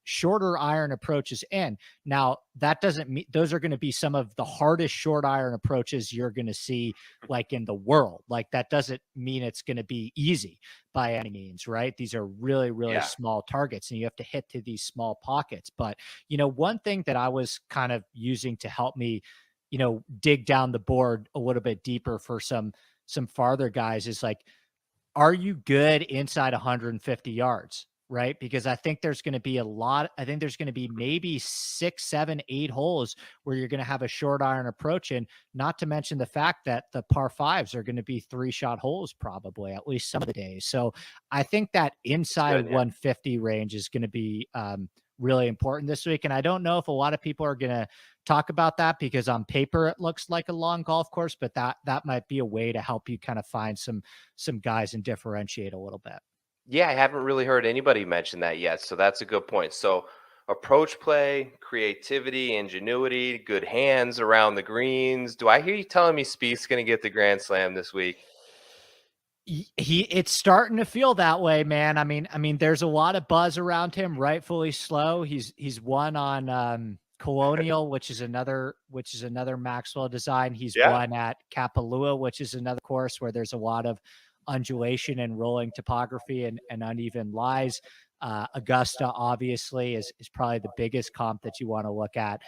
shorter iron approaches in. Now, that doesn't mean those are going to be some of the hardest short iron approaches you're going to see like in the world. Like that doesn't mean it's going to be easy by any means, right? These are really, really small targets and you have to hit to these small pockets. But, one thing that I was kind of using to help me, dig down the board a little bit deeper for some farther guys is like, are you good inside 150 yards? Right. Because I think there's going to be there's going to be maybe 6, 7, 8 holes where you're going to have a short iron approach. And not to mention the fact that the par 5s are going to be 3-shot holes, probably at least some of the days. So I think that inside 150 range is going to be really important this week. And I don't know if a lot of people are going to talk about that because on paper it looks like a long golf course, but that might be a way to help you kind of find some guys and differentiate a little bit. Yeah, I haven't really heard anybody mention that yet. So that's a good point. So approach play, creativity, ingenuity, good hands around the greens. Do I hear you telling me Spieth's going to get the Grand Slam this week? It's starting to feel that way, man. I mean, there's a lot of buzz around him, rightfully slow. He's won on Colonial, which is another Maxwell design. He's won at Kapalua, which is another course where there's a lot of undulation and rolling topography and uneven lies. Augusta obviously is probably the biggest comp that you want to look at.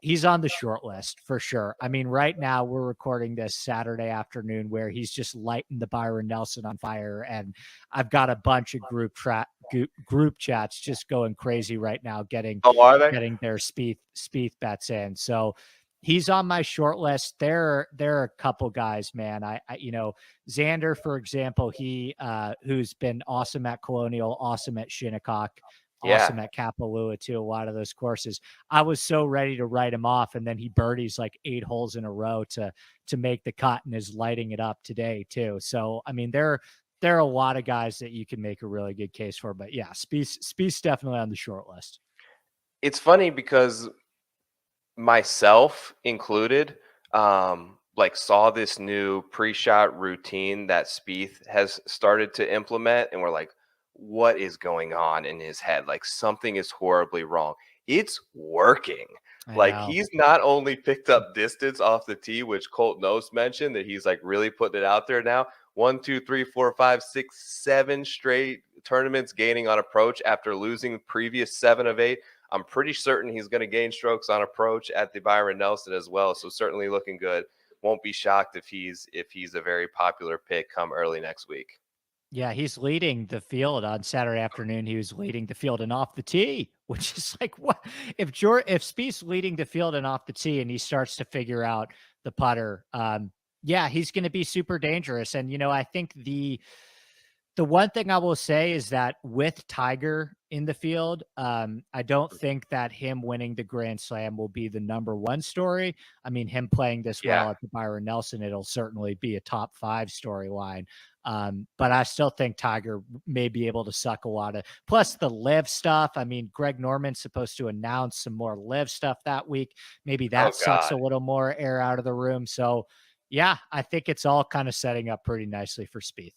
He's on the short list for sure. I mean, right now we're recording this Saturday afternoon where he's just lighting the Byron Nelson on fire. And I've got a bunch of group chats just going crazy right now, getting their Spieth bets in. So he's on my short list. There are a couple guys, man. I Xander, for example, he who's been awesome at Colonial, awesome at Shinnecock, awesome at Kapalua too. A lot of those courses. I was so ready to write him off, and then he birdies like 8 holes in a row to make the cut and is lighting it up today too. So I mean, there are a lot of guys that you can make a really good case for. But yeah, Spieth's definitely on the short list. It's funny because myself included, saw this new pre-shot routine that Spieth has started to implement, and we're like, what is going on in his head? Like something is horribly wrong. It's working. He's not only picked up distance off the tee, which Colt Knost mentioned that he's like really putting it out there now. 1, 2, 3, 4, 5, 6, 7 straight tournaments gaining on approach after losing the previous 7 of 8. I'm pretty certain he's going to gain strokes on approach at the Byron Nelson as well. So certainly looking good. Won't be shocked if he's a very popular pick come early next week. Yeah, he's leading the field on Saturday afternoon. He was leading the field and off the tee, which is like, what if Spieth's leading the field and off the tee and he starts to figure out the putter? He's going to be super dangerous. And I think the one thing I will say is that with Tiger in the field, I don't think that him winning the Grand Slam will be the number one story. I mean, him playing this well at the Byron Nelson, it'll certainly be a top 5 storyline. But I still think Tiger may be able to suck a lot of, plus the live stuff. I mean, Greg Norman's supposed to announce some more live stuff that week. Maybe that sucks a little more air out of the room. So yeah, I think it's all kind of setting up pretty nicely for Spieth.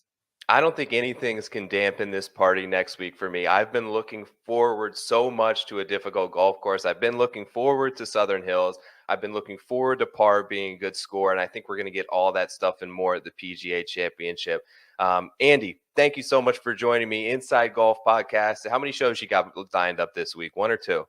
I don't think anything can dampen this party next week for me. I've been looking forward so much to a difficult golf course. I've been looking forward to Southern Hills. I've been looking forward to par being a good score, and I think we're going to get all that stuff and more at the PGA Championship. Andy, thank you so much for joining me. Inside Golf Podcast. How many shows you got lined up this week? 1 or 2?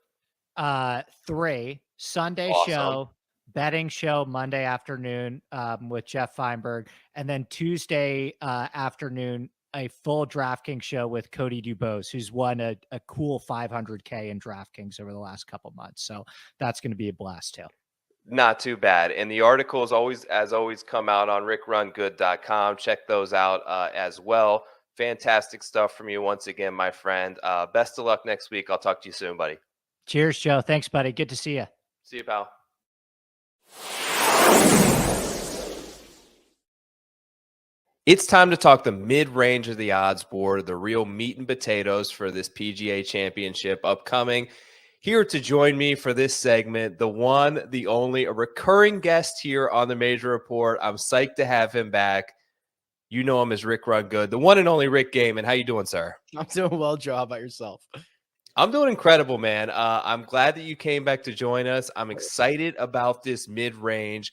3. Sunday show. Betting show Monday afternoon with Jeff Feinberg, and then Tuesday afternoon a full DraftKings show with Cody Dubose, who's won a cool $500K in DraftKings over the last couple months. So that's going to be a blast too. Not too bad. And the articles as always come out on rickrungood.com. Check those out as well. Fantastic stuff from you once again, my friend. Best of luck next week. I'll talk to you soon, buddy. Cheers, Joe. Thanks, buddy. Good to see you. See you, pal. It's time to talk the mid-range of the odds board, the real meat and potatoes for this PGA Championship upcoming. Here to join me for this segment, the one, the only, a recurring guest here on the Major Report. I'm psyched to have him back. You know him as Rick Run Good, the one and only Rick Gehman. How you doing, sir? I'm doing well, Joe. How about yourself? I'm doing incredible, man. I'm glad that you came back to join us. I'm excited about this mid-range.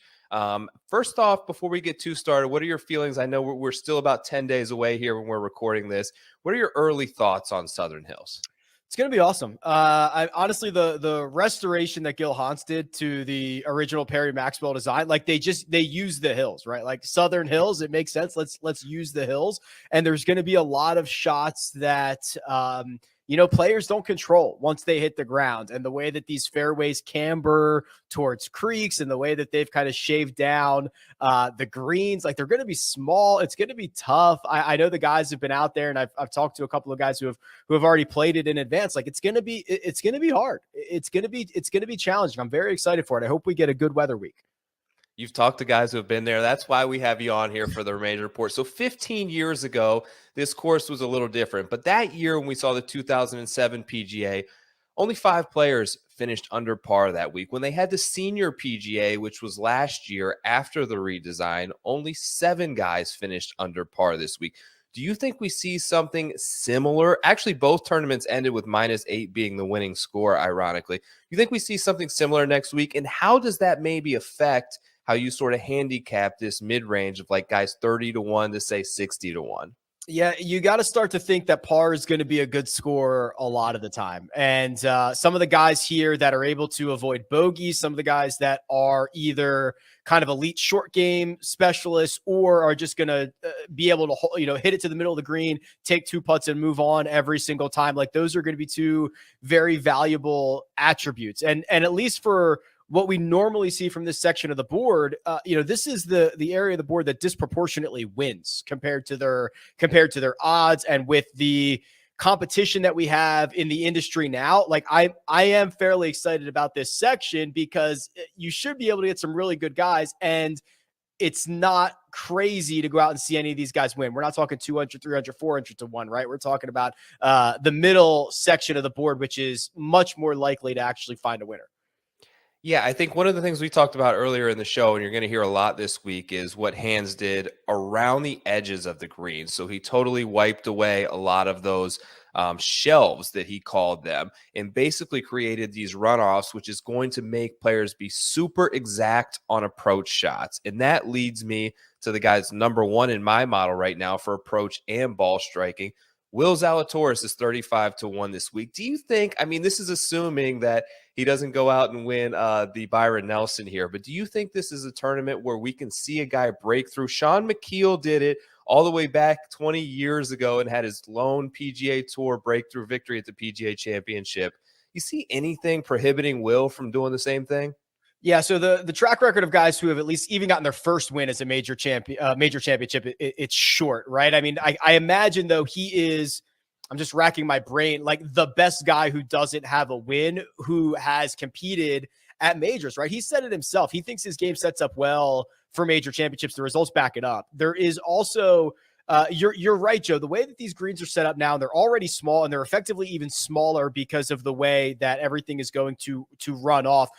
First off, before we get too started, what are your feelings? I know we're still about 10 days away here when we're recording this. What are your early thoughts on Southern Hills? It's going to be awesome. I honestly, the restoration that Gil Hans did to the original Perry Maxwell design, like they use the hills, right? Like Southern Hills, it makes sense. Let's use the hills. And there's going to be a lot of shots that, players don't control once they hit the ground, and the way that these fairways camber towards creeks and the way that they've kind of shaved down the greens, like they're going to be small. It's going to be tough. I know the guys have been out there, and I've talked to a couple of guys who have already played it in advance. Like it's going to be hard. It's going to be challenging. I'm very excited for it. I hope we get a good weather week. You've talked to guys who have been there. That's why we have you on here for the remainder report. So 15 years ago, this course was a little different. But that year when we saw the 2007 PGA, only 5 players finished under par that week. When they had the senior PGA, which was last year after the redesign, only 7 guys finished under par this week. Do you think we see something similar? Actually, both tournaments ended with -8 being the winning score, ironically. You think we see something similar next week? And how does that maybe affect how you sort of handicap this mid-range of like guys 30-1 to say 60-1? Yeah, you got to start to think that par is going to be a good score a lot of the time. And some of the guys here that are able to avoid bogeys, some of the guys that are either kind of elite short game specialists or are just going to be able to, hit it to the middle of the green, take 2 putts and move on every single time. Like those are going to be 2 very valuable attributes. And at least for what we normally see from this section of the board, this is the area of the board that disproportionately wins compared to their odds. And with the competition that we have in the industry now, like I am fairly excited about this section because you should be able to get some really good guys, and it's not crazy to go out and see any of these guys win. We're not talking 200, 300, 400 to 1, right? We're talking about the middle section of the board, which is much more likely to actually find a winner. Yeah, I think one of the things we talked about earlier in the show, and you're going to hear a lot this week, is what Hans did around the edges of the green. So he totally wiped away a lot of those shelves that he called them and basically created these runoffs, which is going to make players be super exact on approach shots. And that leads me to the guy's number 1 in my model right now for approach and ball striking. Will Zalatoris is 35-1 this week. Do you think, I mean, this is assuming that he doesn't go out and win the Byron Nelson here, but do you think this is a tournament where we can see a guy break through? Sean McKeel did it all the way back 20 years ago and had his lone PGA Tour breakthrough victory at the PGA Championship. You see anything prohibiting Will from doing the same thing? Yeah, so the track record of guys who have at least even gotten their first win as a major championship, it's short, right? I mean, I imagine though he is, I'm just racking my brain, like the best guy who doesn't have a win, who has competed at majors, right? He said it himself. He thinks his game sets up well for major championships. The results back it up. There is also, you're right, Joe. The way that these greens are set up now, they're already small, and they're effectively even smaller because of the way that everything is going to run off.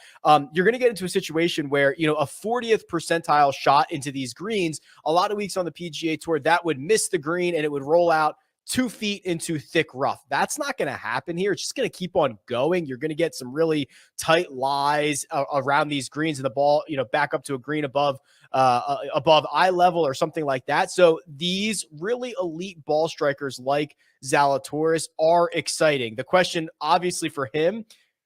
You're going to get into a situation where, a 40th percentile shot into these greens, a lot of weeks on the PGA Tour, that would miss the green and it would roll out 2 feet into thick rough. That's not going to happen here. It's just going to keep on going. You're going to get some really tight lies around these greens, and the ball, back up to a green above eye level or something like that. So these really elite ball strikers like Zalatoris are exciting. The question, obviously, for him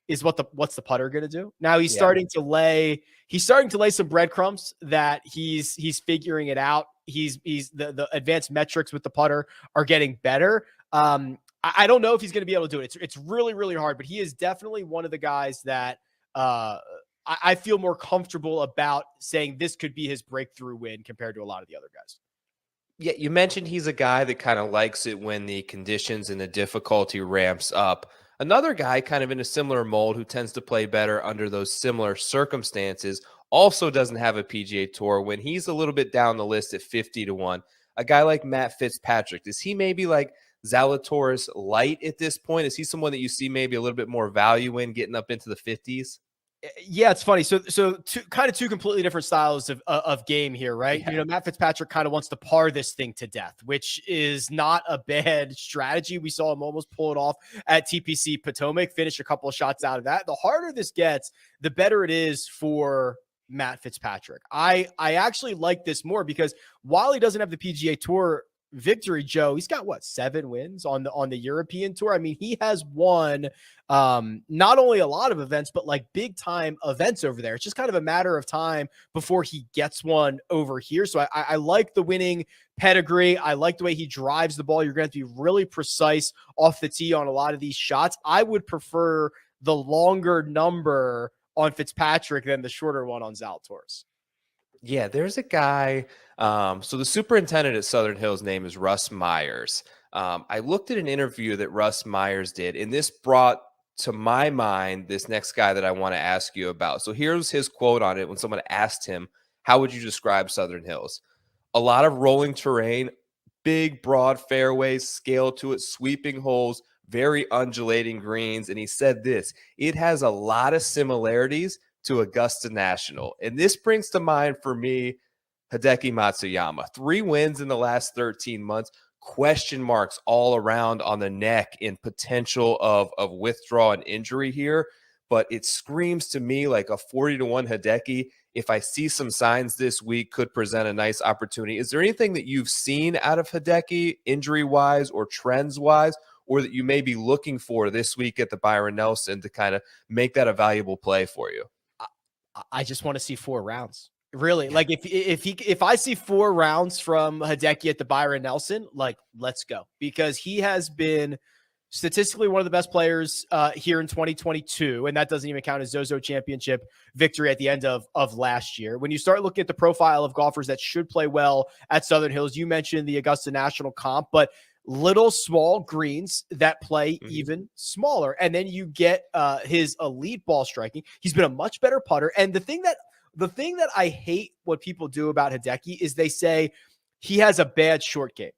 is what's the putter going to do? Now he's starting to lay some breadcrumbs that he's figuring it out. He's the advanced metrics with the putter are getting better. I don't know if he's going to be able to do it. It's really, really hard, but he is definitely one of the guys that I feel more comfortable about saying this could be his breakthrough win compared to a lot of the other guys. Yeah, you mentioned he's a guy that kind of likes it when the conditions and the difficulty ramps up. Another guy kind of in a similar mold who tends to play better under those similar circumstances also doesn't have a PGA Tour when he's a little bit down the list at 50-1. A guy like Matt Fitzpatrick, is he maybe like Zalatoris light at this point? Is he someone that you see maybe a little bit more value in getting up into the 50s? Yeah, it's funny. So two completely different styles of game here, right? Yeah. You know, Matt Fitzpatrick kind of wants to par this thing to death, which is not a bad strategy. We saw him almost pull it off at TPC Potomac, finish a couple of shots out of that. The harder this gets, the better it is for Matt Fitzpatrick. I actually like this more because while he doesn't have the PGA Tour victory, Joe, he's got 7 wins on the European Tour. I mean, he has won not only a lot of events, but like big time events over there. It's just kind of a matter of time before he gets one over here. So I like the winning pedigree. I like the way he drives the ball. You're going to have to be really precise off the tee on a lot of these shots. I would prefer the longer number on Fitzpatrick than the shorter one on Zalatoris. Yeah, there's a guy. So the superintendent at Southern Hills' name is Russ Myers. I looked at an interview that Russ Myers did, and this brought to my mind this next guy that I want to ask you about. So here's his quote on it when someone asked him, how would you describe Southern Hills? A lot of rolling terrain, big, broad fairways, scale to it, sweeping holes, very undulating greens. And he said this, it has a lot of similarities to Augusta National. And this brings to mind for me, Hideki Matsuyama. 3 wins in the last 13 months, question marks all around on the neck in potential of withdrawal and injury here. But it screams to me like a 40-1 Hideki, if I see some signs this week, could present a nice opportunity. Is there anything that you've seen out of Hideki injury-wise or trends-wise, or that you may be looking for this week at the Byron Nelson to kind of make that a valuable play for you? I just want to see 4 rounds. Really, like if I see 4 rounds from Hideki at the Byron Nelson, like let's go, because he has been statistically one of the best players here in 2022, and that doesn't even count his Zozo Championship victory at the end of last year. When you start looking at the profile of golfers that should play well at Southern Hills, you mentioned the Augusta National comp, but little small greens that play even smaller, and then you get his elite ball striking. He's been a much better putter, and the thing that I hate what people do about Hideki is they say he has a bad short game.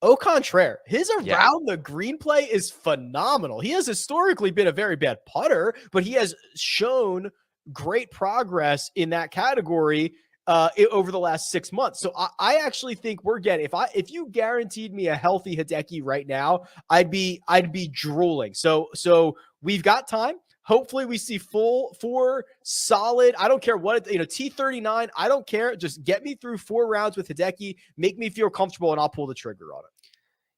Au contraire, his around the green play is phenomenal. He has historically been a very bad putter, but he has shown great progress in that category over the last 6 months. So I actually think we're getting, if you guaranteed me a healthy Hideki right now, I'd be drooling. So we've got time. Hopefully we see 4 solid. I don't care what, T39. I don't care. Just get me through 4 rounds with Hideki, make me feel comfortable, and I'll pull the trigger on it.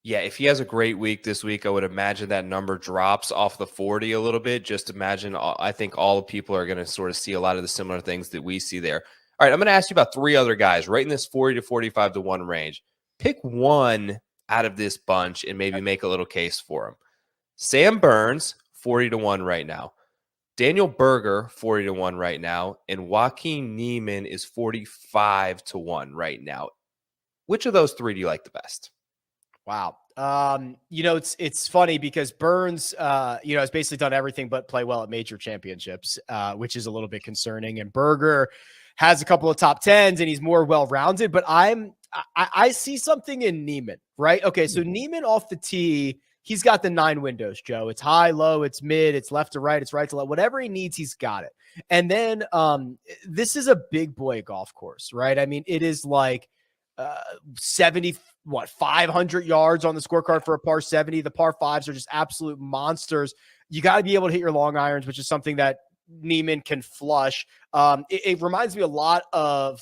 Yeah, if he has a great week this week, I would imagine that number drops off the 40 a little bit. Just imagine, I think all the people are going to sort of see a lot of the similar things that we see there. All right, I'm going to ask you about 3 other guys right in this 40 to 45 to 1 range. Pick one out of this bunch and maybe make a little case for him. Sam Burns, 40 to 1 right now. Daniel Berger, 40 to 1 right now. And Joaquin Niemann is 45 to 1 right now. Which of those 3 do you like the best? Wow. It's funny because Burns, has basically done everything but play well at major championships, which is a little bit concerning. And Berger has a couple of top 10s and he's more well-rounded, but I see something in Niemann, right? Okay. So Niemann off the tee, he's got the 9 windows, Joe. It's high, low, it's mid, it's left to right, it's right to left. Whatever he needs, he's got it. And then this is a big boy golf course, right? I mean, it is like 500 yards on the scorecard for a par 70. The par 5s are just absolute monsters. You got to be able to hit your long irons, which is something that Niemann can flush. It reminds me a lot of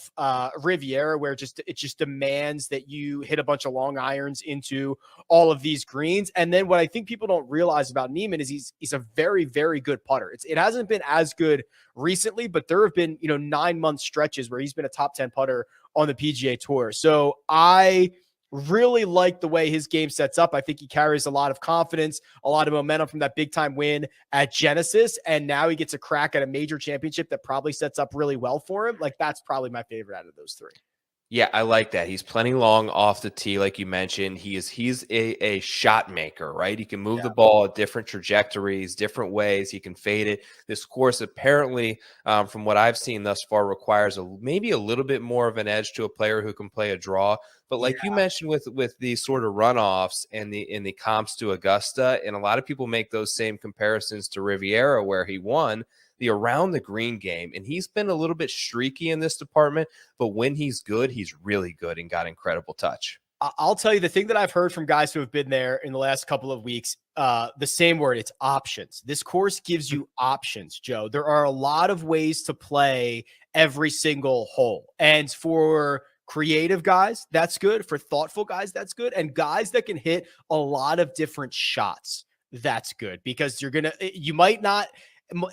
Riviera, where it just demands that you hit a bunch of long irons into all of these greens. And then what I think people don't realize about Niemann is he's a very, very good putter. It hasn't been as good recently, but there have been 9-month stretches where he's been a top 10 putter on the PGA Tour. So I really like the way his game sets up. I think he carries a lot of confidence, a lot of momentum from that big time win at Genesis. And now he gets a crack at a major championship that probably sets up really well for him. Like, that's probably my favorite out of those 3. Yeah, I like that. He's plenty long off the tee, like you mentioned. He's a shot maker, right? He can move the ball at different trajectories, different ways. He can fade it. This course apparently, from what I've seen thus far, requires maybe a little bit more of an edge to a player who can play a draw. But like you mentioned with these sort of runoffs and the comps to Augusta, and a lot of people make those same comparisons to Riviera where he won. the around the green game, and he's been a little bit streaky in this department, but when he's good, he's really good and got incredible touch. I'll tell you the thing that I've heard from guys who have been there in the last couple of weeks, the same word, it's options. This course gives you options, Joe. There are a lot of ways to play every single hole. And for creative guys, that's good. For thoughtful guys, that's good. And guys that can hit a lot of different shots, that's good, because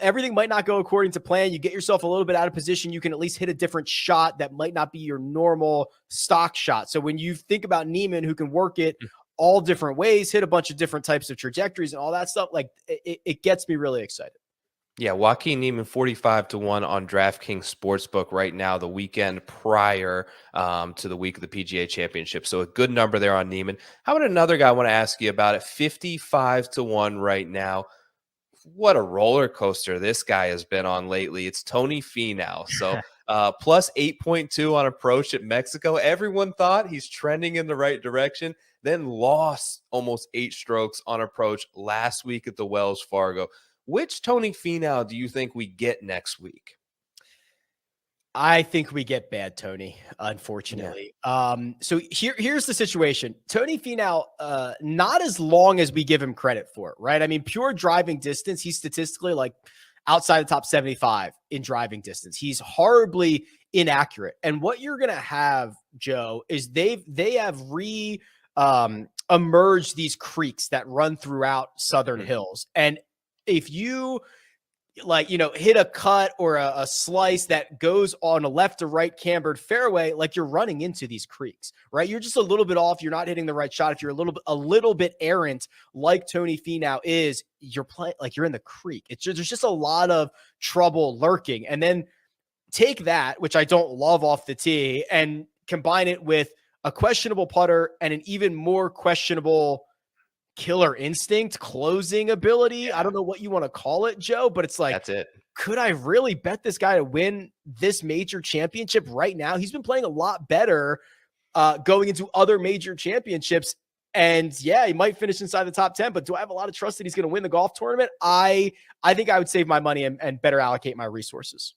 everything might not go according to plan. You get yourself a little bit out of position. You can at least hit a different shot that might not be your normal stock shot. So when you think about Niemann, who can work it all different ways, hit a bunch of different types of trajectories and all that stuff, like it gets me really excited. Yeah, Joaquin Niemann 45-1 on DraftKings Sportsbook right now, the weekend prior to the week of the PGA Championship. So a good number there on Niemann. How about another guy I want to ask you about it? 55-1 right now. What a roller coaster this guy has been on lately. It's Tony Finau. So plus 8.2 on approach at Mexico. Everyone thought he's trending in the right direction, then lost almost 8 strokes on approach last week at the Wells Fargo. Which Tony Finau do you think we get next week? I think we get bad Tony, unfortunately. Yeah. So here's the situation. Tony Finau, not as long as we give him credit for, right? I mean, pure driving distance, he's statistically like outside the top 75 in driving distance. He's horribly inaccurate. And what you're going to have, Joe, is they have emerged these creeks that run throughout Southern Hills. And if you hit a cut or a slice that goes on a left to right cambered fairway, like you're running into these creeks, right? You're just a little bit off. You're not hitting the right shot. If you're a little bit errant, like Tony Finau is, you're playing like you're in the creek. There's just a lot of trouble lurking. And then take that, which I don't love off the tee, and combine it with a questionable putter and an even more questionable killer instinct, closing ability. I don't know what you want to call it, Joe, but it's like, that's it. Could I really bet this guy to win this major championship right now? He's been playing a lot better going into other major championships. And yeah, he might finish inside the top 10, but do I have a lot of trust that he's going to win the golf tournament? I think I would save my money and better allocate my resources.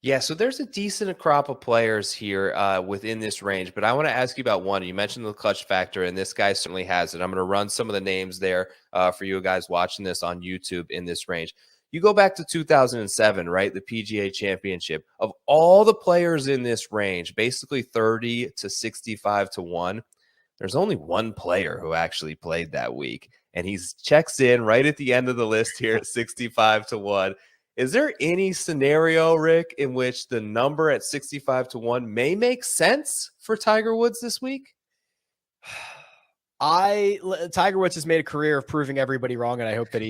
Yeah, so there's a decent crop of players here within this range, but I want to ask you about one. You mentioned the clutch factor, and this guy certainly has it. I'm going to run some of the names there for you guys watching this on YouTube in this range. You go back to 2007, right? The PGA Championship. Of all the players in this range, basically 30 to 65-1, there's only one player who actually played that week, and he checks in right at the end of the list here at 65-1. Is there any scenario, Rick, in which the number at 65-1 may make sense for Tiger Woods this week? Tiger Woods has made a career of proving everybody wrong, and I hope that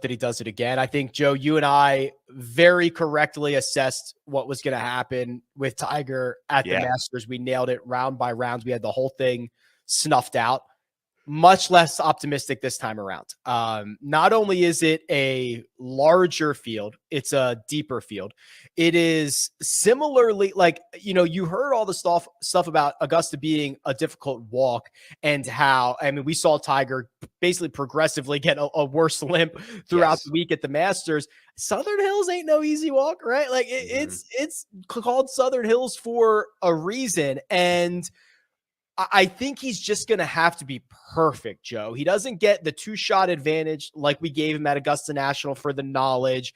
he does it again. I think, Joe, you and I very correctly assessed what was going to happen with Tiger at the Masters. We nailed it round by round. We had the whole thing snuffed out. Much less optimistic this time around. Not only is it a larger field, it's a deeper field. It is similarly like, you heard all the stuff about Augusta being a difficult walk and how, I mean, we saw Tiger basically progressively get a worse limp throughout the week at the Masters. Southern Hills ain't no easy walk, right? Like it's called Southern Hills for a reason. And I think he's just going to have to be perfect, Joe. He doesn't get the 2-shot advantage like we gave him at Augusta National for the knowledge.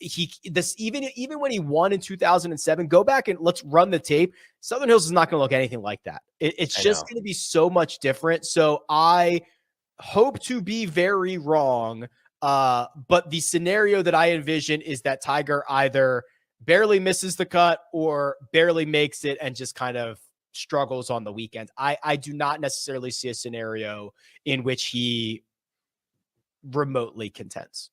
Even when he won in 2007, go back and let's run the tape. Southern Hills is not going to look anything like that. It's just going to be so much different. So I hope to be very wrong. But the scenario that I envision is that Tiger either barely misses the cut or barely makes it and just kind of struggles on the weekend. I do not necessarily see a scenario in which he remotely contends.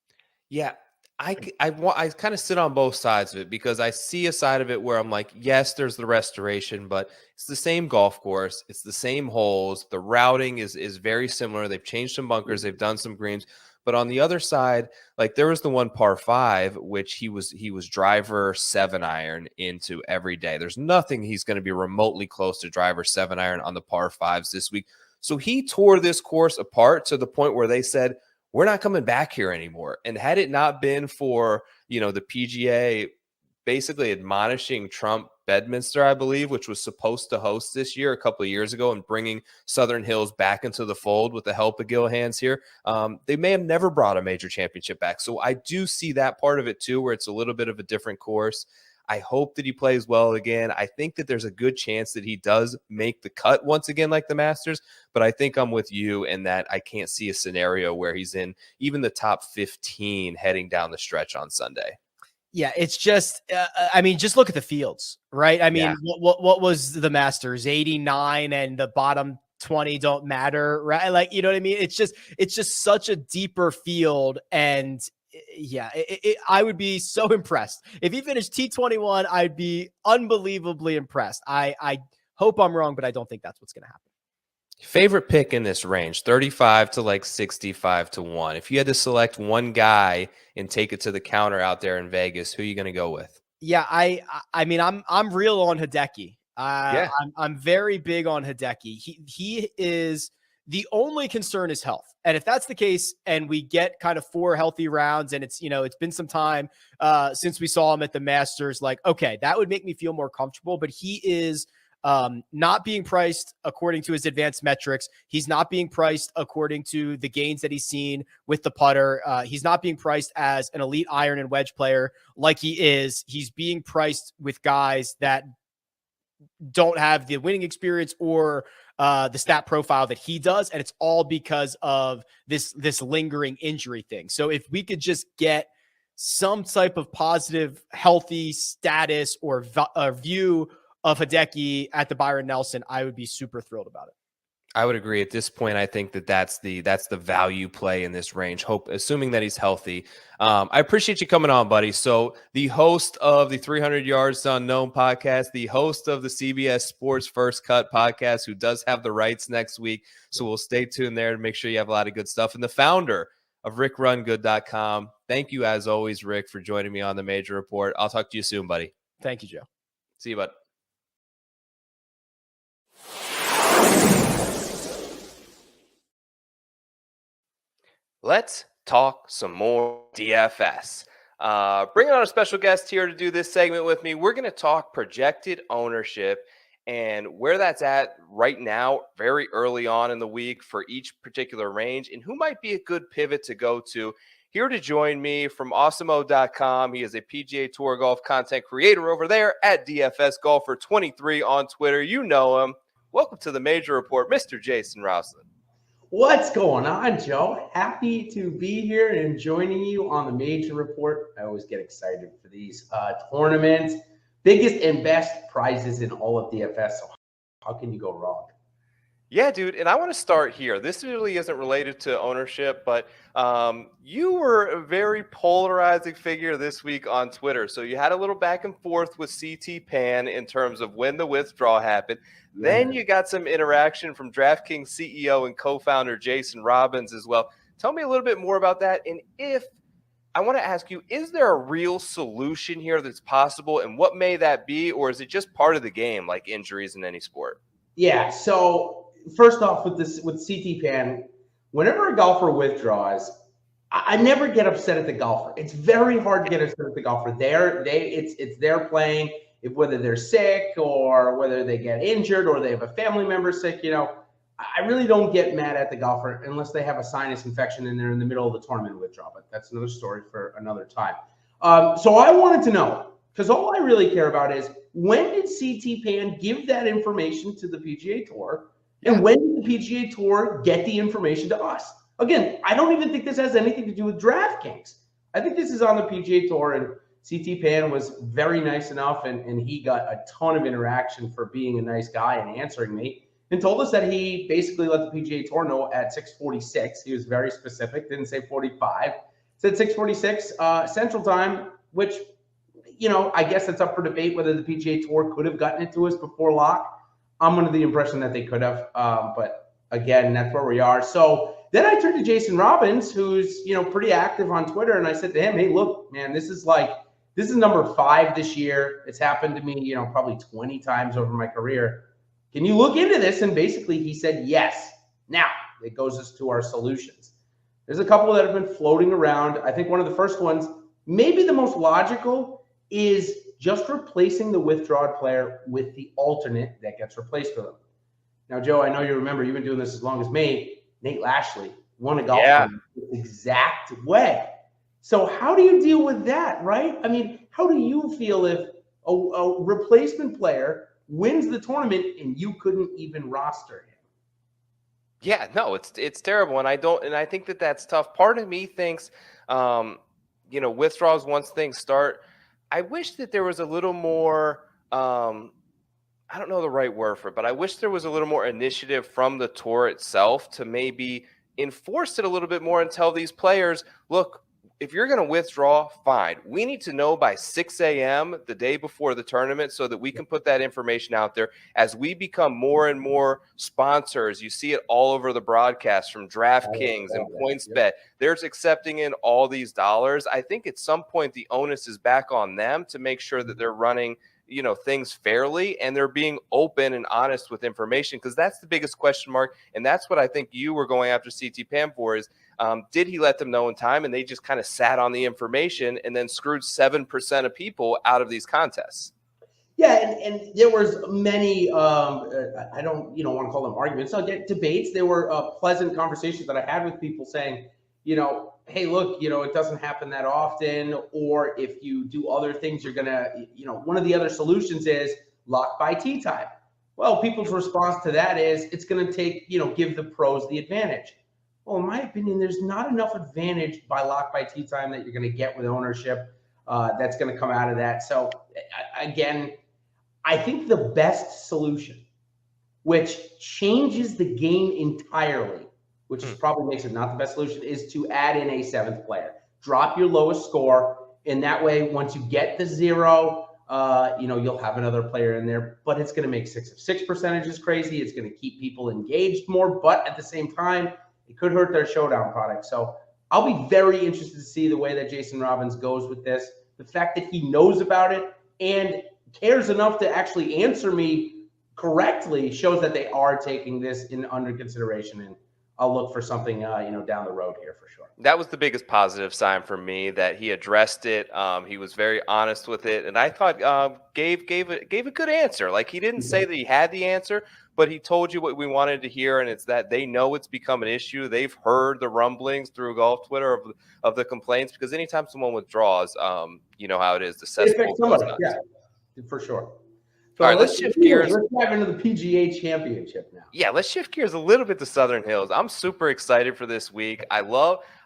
Yeah, I kind of sit on both sides of it because I see a side of it where I'm like, yes, there's the restoration, but it's the same golf course. It's the same holes. The routing is very similar. They've changed some bunkers. They've done some greens. But on the other side, like there was the one par 5, which he was driver 7-iron into every day. There's nothing he's going to be remotely close to driver 7-iron on the par 5s this week. So he tore this course apart to the point where they said, we're not coming back here anymore. And had it not been for, the PGA basically admonishing Trump Bedminster, I believe, which was supposed to host this year a couple of years ago, and bringing Southern Hills back into the fold with the help of Gil Hands here, they may have never brought a major championship back. So I do see that part of it too, where it's a little bit of a different course. I hope that he plays well again. I think that there's a good chance that he does make the cut once again, like the Masters. But I think I'm with you in that I can't see a scenario where he's in even the top 15 heading down the stretch on Sunday. Yeah, it's just, just look at the fields, right? What was the Masters? 89 and the bottom 20 don't matter, right? Like, you know what I mean? It's just such a deeper field. And yeah, I would be so impressed. If he finished T21, I'd be unbelievably impressed. I hope I'm wrong, but I don't think that's what's going to happen. Favorite pick in this range, 35 to like 65 to 1. If you had to select one guy and take it to the counter out there in Vegas, who are you going to go with? Yeah, I'm real on Hideki. I'm very big on Hideki. He is, the only concern is health. And if that's the case, and we get kind of 4 healthy rounds, and it's been some time since we saw him at the Masters, like, okay, that would make me feel more comfortable. But he is not being priced according to his advanced metrics. He's not being priced according to the gains that he's seen with the putter. He's not being priced as an elite iron and wedge player like he is. He's being priced with guys that don't have the winning experience or the stat profile that he does. And it's all because of this lingering injury thing. So if we could just get some type of positive, healthy status or view of Hideki at the Byron Nelson, I would be super thrilled about it. I would agree at this point. I think that's the value play in this range. Assuming that he's healthy. I appreciate you coming on, buddy. So the host of the 300 Yards to Unknown podcast, the host of the CBS Sports First Cut podcast, who does have the rights next week. So we'll stay tuned there to make sure you have a lot of good stuff. And the founder of RickRunGood.com. Thank you, as always, Rick, for joining me on the Major Report. I'll talk to you soon, buddy. Thank you, Joe. See you, bud. Let's talk some more DFS. Bringing on a special guest here to do this segment with me. We're going to talk projected ownership and where that's at right now, very early on in the week for each particular range, and who might be a good pivot to go to. Here to join me from Awesemo.com. He is a PGA Tour golf content creator over there at DFS Golfer 23 on Twitter. You know him. Welcome to the Major Report, Mr. Jason Rouslin. What's going on, Joe? Happy to be here and joining you on the Major Report. I always get excited for these tournaments. Biggest and best prizes in all of DFS. So how can you go wrong? Yeah, dude. And I want to start here. This really isn't related to ownership, but you were a very polarizing figure this week on Twitter. So you had a little back and forth with CT Pan in terms of when the withdrawal happened. Yeah. Then you got some interaction from DraftKings CEO and co-founder Jason Robbins as well. Tell me a little bit more about that. And I want to ask you, is there a real solution here that's possible? And what may that be? Or is it just part of the game, like injuries in any sport? Yeah. So first off, with CT Pan, whenever a golfer withdraws, I never get upset at the golfer. It's very hard to get upset at the golfer. It's their playing, whether they're sick or whether they get injured or they have a family member sick. I really don't get mad at the golfer unless they have a sinus infection and they're in the middle of the tournament withdrawal. But that's another story for another time. So I wanted to know, because all I really care about is, when did CT Pan give that information to the PGA Tour? And when did the PGA Tour get the information to us? Again, I don't even think this has anything to do with DraftKings. I think this is on the PGA Tour, and CT Pan was very nice enough, and he got a ton of interaction for being a nice guy and answering me, and told us that he basically let the PGA Tour know at 6:46. He was very specific, didn't say 45. Said 6:46 Central Time, which, I guess it's up for debate whether the PGA Tour could have gotten it to us before lock. I'm under the impression that they could have, but again, that's where we are. So then I turned to Jason Robbins, who's pretty active on Twitter, and I said to him, "Hey, look, man, this is number 5 this year. It's happened to me, probably 20 times over my career. Can you look into this?" And basically, he said yes. Now it goes us to our solutions. There's a couple that have been floating around. I think one of the first ones, maybe the most logical, is just replacing the withdrawn player with the alternate that gets replaced for them. Now, Joe, I know you remember, you've been doing this as long as me. Nate Lashley won a golf tournament the exact way. So how do you deal with that, right? I mean, how do you feel if a replacement player wins the tournament and you couldn't even roster him? Yeah, no, it's terrible, and I think that that's tough. Part of me thinks, withdrawals once things start. I wish that there was a little more. I don't know the right word for it, but I wish there was a little more initiative from the tour itself to maybe enforce it a little bit more and tell these players, look, if you're going to withdraw, fine. We need to know by 6 a.m. the day before the tournament so that we can put that information out there. As we become more and more sponsors, you see it all over the broadcast from DraftKings and PointsBet. They're accepting in all these dollars. I think at some point the onus is back on them to make sure that they're running things fairly and they're being open and honest with information, because that's the biggest question mark. And that's what I think you were going after CT Pam for is, did he let them know in time and they just kind of sat on the information and then screwed 7% of people out of these contests? Yeah, and there was many, I don't want to call them arguments, I'll get debates. There were pleasant conversations that I had with people saying, hey, look, it doesn't happen that often. Or if you do other things, you're going to, one of the other solutions is lock by tee time. Well, people's response to that is it's going to take, give the pros the advantage. Well, in my opinion, there's not enough advantage by lock by tee time that you're going to get with ownership that's going to come out of that. So again, I think the best solution, which changes the game entirely, which is probably makes it not the best solution, is to add in a 7th player. Drop your lowest score, and that way, once you get the 0, you'll have another player in there. But it's going to make 6 of 6 percentage is crazy. It's going to keep people engaged more, but at the same time, it could hurt their showdown product. So I'll be very interested to see the way that Jason Robbins goes with this. The fact that he knows about it and cares enough to actually answer me correctly shows that they are taking this under consideration, and I'll look for something, down the road here for sure. That was the biggest positive sign for me, that he addressed it. He was very honest with it, and I thought gave a good answer. Like, he didn't say that he had the answer, but he told you what we wanted to hear, and it's that they know it's become an issue. They've heard the rumblings through golf Twitter of the complaints, because anytime someone withdraws, you know how it is. The cesspool goes nuts. Yeah, for sure. So all right, let's shift gears. Let's dive into the PGA Championship now. Yeah, let's shift gears a little bit to Southern Hills. I'm super excited for this week. I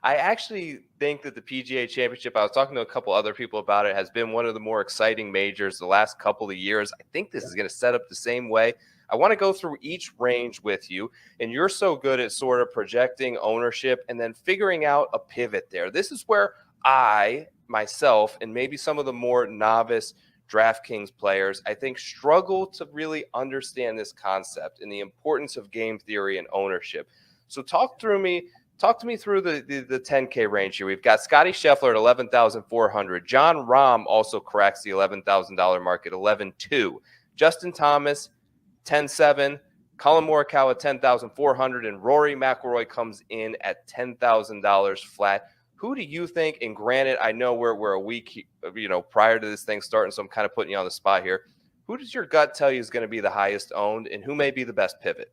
actually think that the PGA Championship, I was talking to a couple other people about it, has been one of the more exciting majors the last couple of years. I think this is going to set up the same way. I want to go through each range with you, and you're so good at sort of projecting ownership and then figuring out a pivot there. This is where I, myself, and maybe some of the more novice DraftKings players, I think, struggle to really understand this concept and the importance of game theory and ownership. So talk to me through the 10K range here. We've got Scotty Scheffler at 11,400. John Rahm also cracks the $11,000 mark at 11,200. Justin Thomas, 10,700. Colin Morikawa, 10,400. And Rory McIlroy comes in at $10,000 flat. Who do you think, and granted, I know we're a week, prior to this thing starting, so I'm kind of putting you on the spot here. Who does your gut tell you is going to be the highest owned, and who may be the best pivot?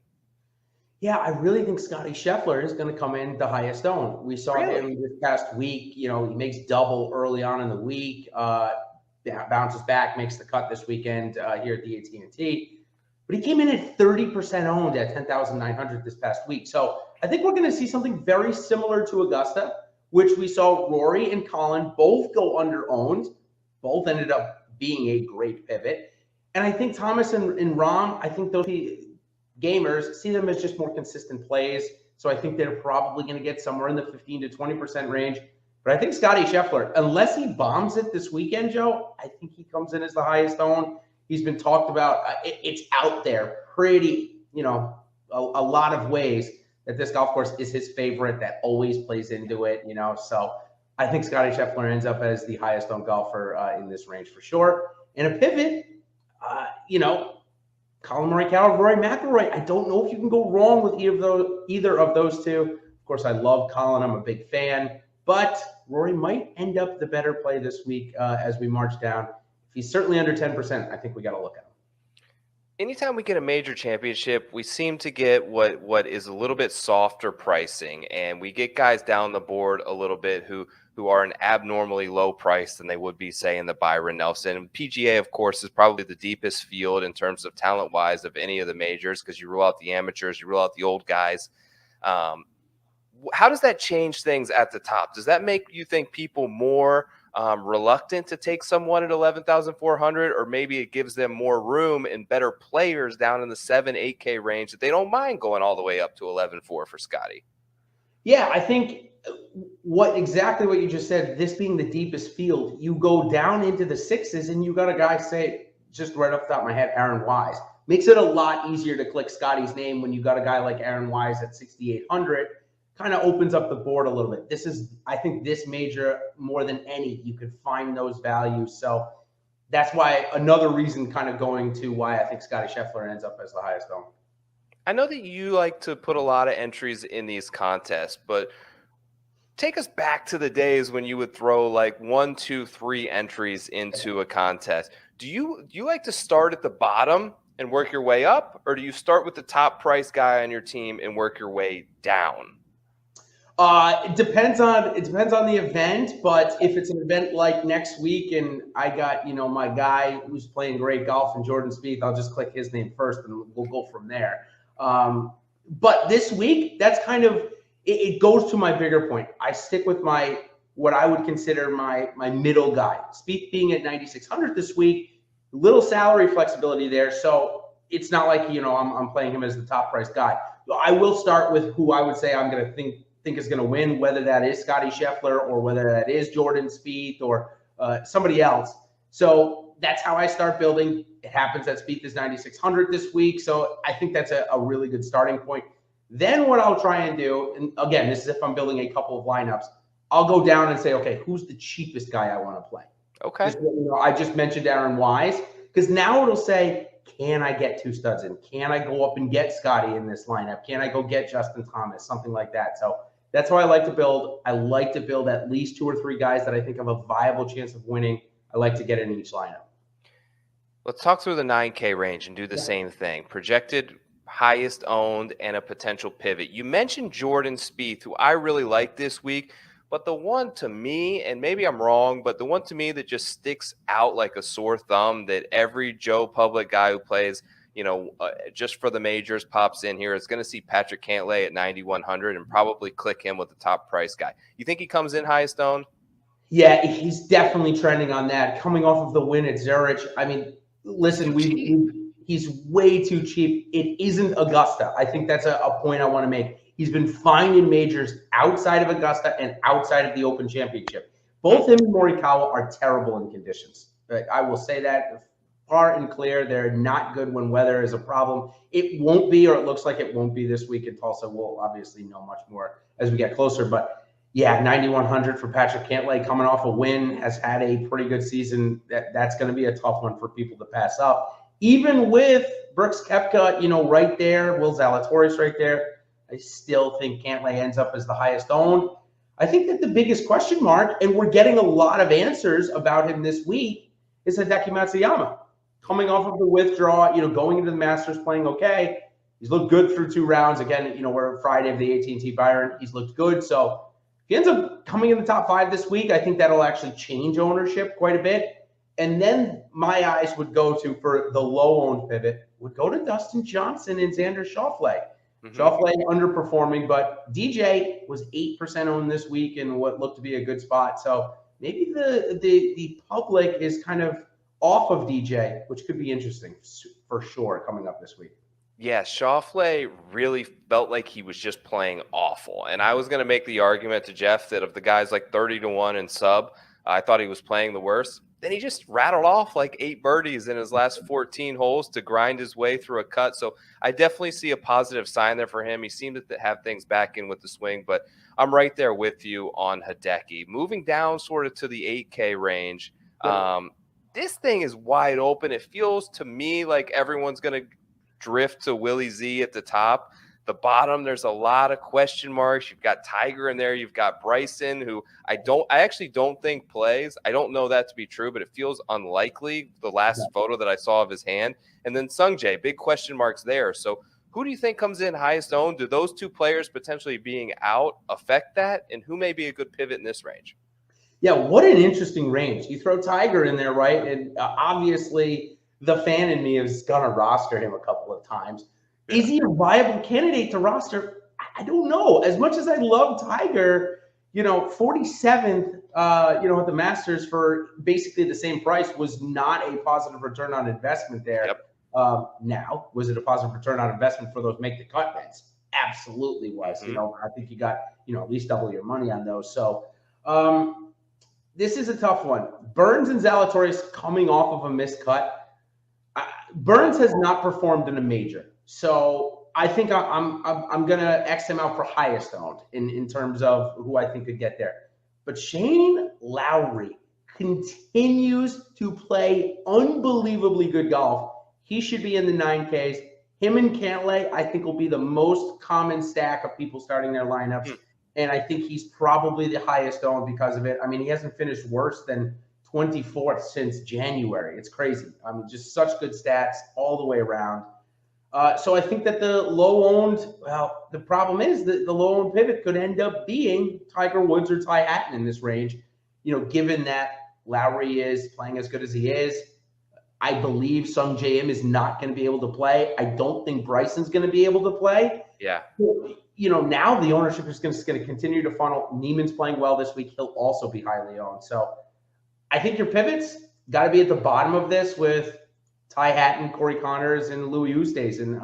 Yeah, I really think Scotty Scheffler is going to come in the highest owned. We saw him this past week. He makes double early on in the week. Bounces back, makes the cut this weekend here at the AT&T. But he came in at 30% owned at 10,900 this past week. So I think we're going to see something very similar to Augusta, which we saw Rory and Colin both go under owned. Both ended up being a great pivot. And I think Thomas and Rahm, I think those gamers see them as just more consistent plays. So I think they're probably going to get somewhere in the 15 to 20% range. But I think Scotty Scheffler, unless he bombs it this weekend, Joe, I think he comes in as the highest owned. He's been talked about. It's out there pretty, a lot of ways that this golf course is his favorite, that always plays into it, So I think Scotty Scheffler ends up as the highest owned golfer in this range for sure. And a pivot, Colin Morikawa, Rory McIlroy. I don't know if you can go wrong with either of those two. course, I love Colin. I'm a big fan. But Rory might end up the better play this week as we march down. If he's certainly under 10%, I think we got to look at him. Anytime we get a major championship, we seem to get what is a little bit softer pricing, and we get guys down the board a little bit who are an abnormally low price than they would be, say, in the Byron Nelson. PGA, of course, is probably the deepest field in terms of talent-wise of any of the majors because you rule out the amateurs, you rule out the old guys. How does that change things at the top? Does that make you think people more reluctant to take someone at 11,400, or maybe it gives them more room and better players down in the 7-8K range that they don't mind going all the way up to 11.4 for Scotty? Yeah, I think exactly what you just said, this being the deepest field, you go down into the sixes and you got a guy, say, just right off the top of my head, Aaron Wise. Makes it a lot easier to click Scotty's name when you got a guy like Aaron Wise at 6,800. Kind of opens up the board a little bit. I think this major, more than any, you could find those values. So that's why another reason kind of going to why I think Scotty Scheffler ends up as the highest owned. I know that you like to put a lot of entries in these contests, but take us back to the days when you would throw like 1, 2, 3 entries into a contest. Do you like to start at the bottom and work your way up, or do you start with the top price guy on your team and work your way down? It depends on the event, but if it's an event like next week and I got, my guy who's playing great golf and Jordan Spieth, I'll just click his name first and we'll go from there. But this week, that's kind of, it goes to my bigger point. I stick with what I would consider my middle guy. Spieth being at 9,600 this week, little salary flexibility there. So it's not like, I'm playing him as the top price guy. I will start with who I would say I'm going to think is going to win, whether that is Scotty Scheffler or whether that is Jordan Spieth or somebody else. So that's how I start building. It happens that Spieth is 9,600 this week. So I think that's a really good starting point. Then what I'll try and do, and again, this is if I'm building a couple of lineups, I'll go down and say, okay, who's the cheapest guy I want to play? Okay. I just mentioned Aaron Wise, because now it'll say, can I get 2 studs in? Can I go up and get Scotty in this lineup? Can I go get Justin Thomas? Something like that. So that's how I like to build. I like to build at least 2 or 3 guys that I think have a viable chance of winning. I like to get in each lineup. Let's talk through the 9K range and do the same thing. Projected highest owned and a potential pivot. You mentioned Jordan Spieth, who I really like this week, but the one to me, and maybe I'm wrong, but the one to me that just sticks out like a sore thumb that every Joe Public guy who plays, just for the majors pops in here is going to see Patrick Cantlay at 9,100 and probably click him with the top price guy. You think he comes in highest owned? Yeah, he's definitely trending on that. Coming off of the win at Zurich, I mean, listen, he's way too cheap. It isn't Augusta. I think that's a point I want to make. He's been fine in majors outside of Augusta and outside of the Open Championship. Both him and Morikawa are terrible in conditions. I will say that far and clear. They're not good when weather is a problem. It won't be, or it looks like it won't be this week in Tulsa. We'll obviously know much more as we get closer. But yeah, 9,100 for Patrick Cantlay coming off a win, has had a pretty good season. That's going to be a tough one for people to pass up. Even with Brooks Koepka, right there, Will Zalatoris right there, I still think Cantlay ends up as the highest owned. I think that the biggest question mark, and we're getting a lot of answers about him this week, is Hideki Matsuyama. Coming off of the withdrawal, going into the Masters playing okay. He's looked good through 2 rounds. Again, we're Friday of the AT&T Byron. He's looked good. So if he ends up coming in the top 5 this week, I think that'll actually change ownership quite a bit. And then my eyes would go to, for the low-owned pivot, would go to Dustin Johnson and Xander Schauffele. Schauffele underperforming, but DJ was 8% owned this week in what looked to be a good spot. So maybe the public is kind of off of DJ, which could be interesting for sure coming up this week. Yeah, Schauffele really felt like he was just playing awful. And I was going to make the argument to Jeff that of the guys like 30-1 and sub, I thought he was playing the worst. Then he just rattled off like 8 birdies in his last 14 holes to grind his way through a cut. So I definitely see a positive sign there for him. He seemed to have things back in with the swing, but I'm right there with you on Hideki. Moving down sort of to the 8K range, this thing is wide open. It feels to me like everyone's going to drift to Willie Z at the top. The bottom, there's a lot of question marks. You've got Tiger in there. You've got Bryson, who I actually don't think plays. I don't know that to be true, but it feels unlikely, the last photo that I saw of his hand. And then Sung Jae, big question marks there. So who do you think comes in highest owned? Do those two players potentially being out affect that? And who may be a good pivot in this range? Yeah, what an interesting range. You throw Tiger in there, right? And obviously the fan in me is going to roster him a couple of times. Yeah. Is he a viable candidate to roster? I don't know. As much as I love Tiger, 47th, at the Masters for basically the same price was not a positive return on investment there. Yep. Now, was it a positive return on investment for those make the cut bets? Absolutely was. Mm-hmm. I think you got, at least double your money on those. So this is a tough one. Burns and Zalatoris coming off of a missed cut. Burns has not performed in a major. So I think I'm going to X him out for highest owned in terms of who I think could get there. But Shane Lowry continues to play unbelievably good golf. He should be in the 9Ks. Him and Cantlay, I think, will be the most common stack of people starting their lineups. And I think he's probably the highest owned because of it. I mean, he hasn't finished worse than 24th since January. It's crazy. I mean, just such good stats all the way around. So I think that the low-owned, well, the problem is that the low-owned pivot could end up being Tiger Woods or Ty Hatton in this range, given that Lowry is playing as good as he is. I believe Sung Jae Im is not going to be able to play. I don't think Bryson's going to be able to play. Yeah. Now the ownership is going to continue to funnel. Neiman's playing well this week. He'll also be highly owned. So I think your pivots got to be at the bottom of this with Ty Hatton, Corey Connors, and Louis Oosthuizen.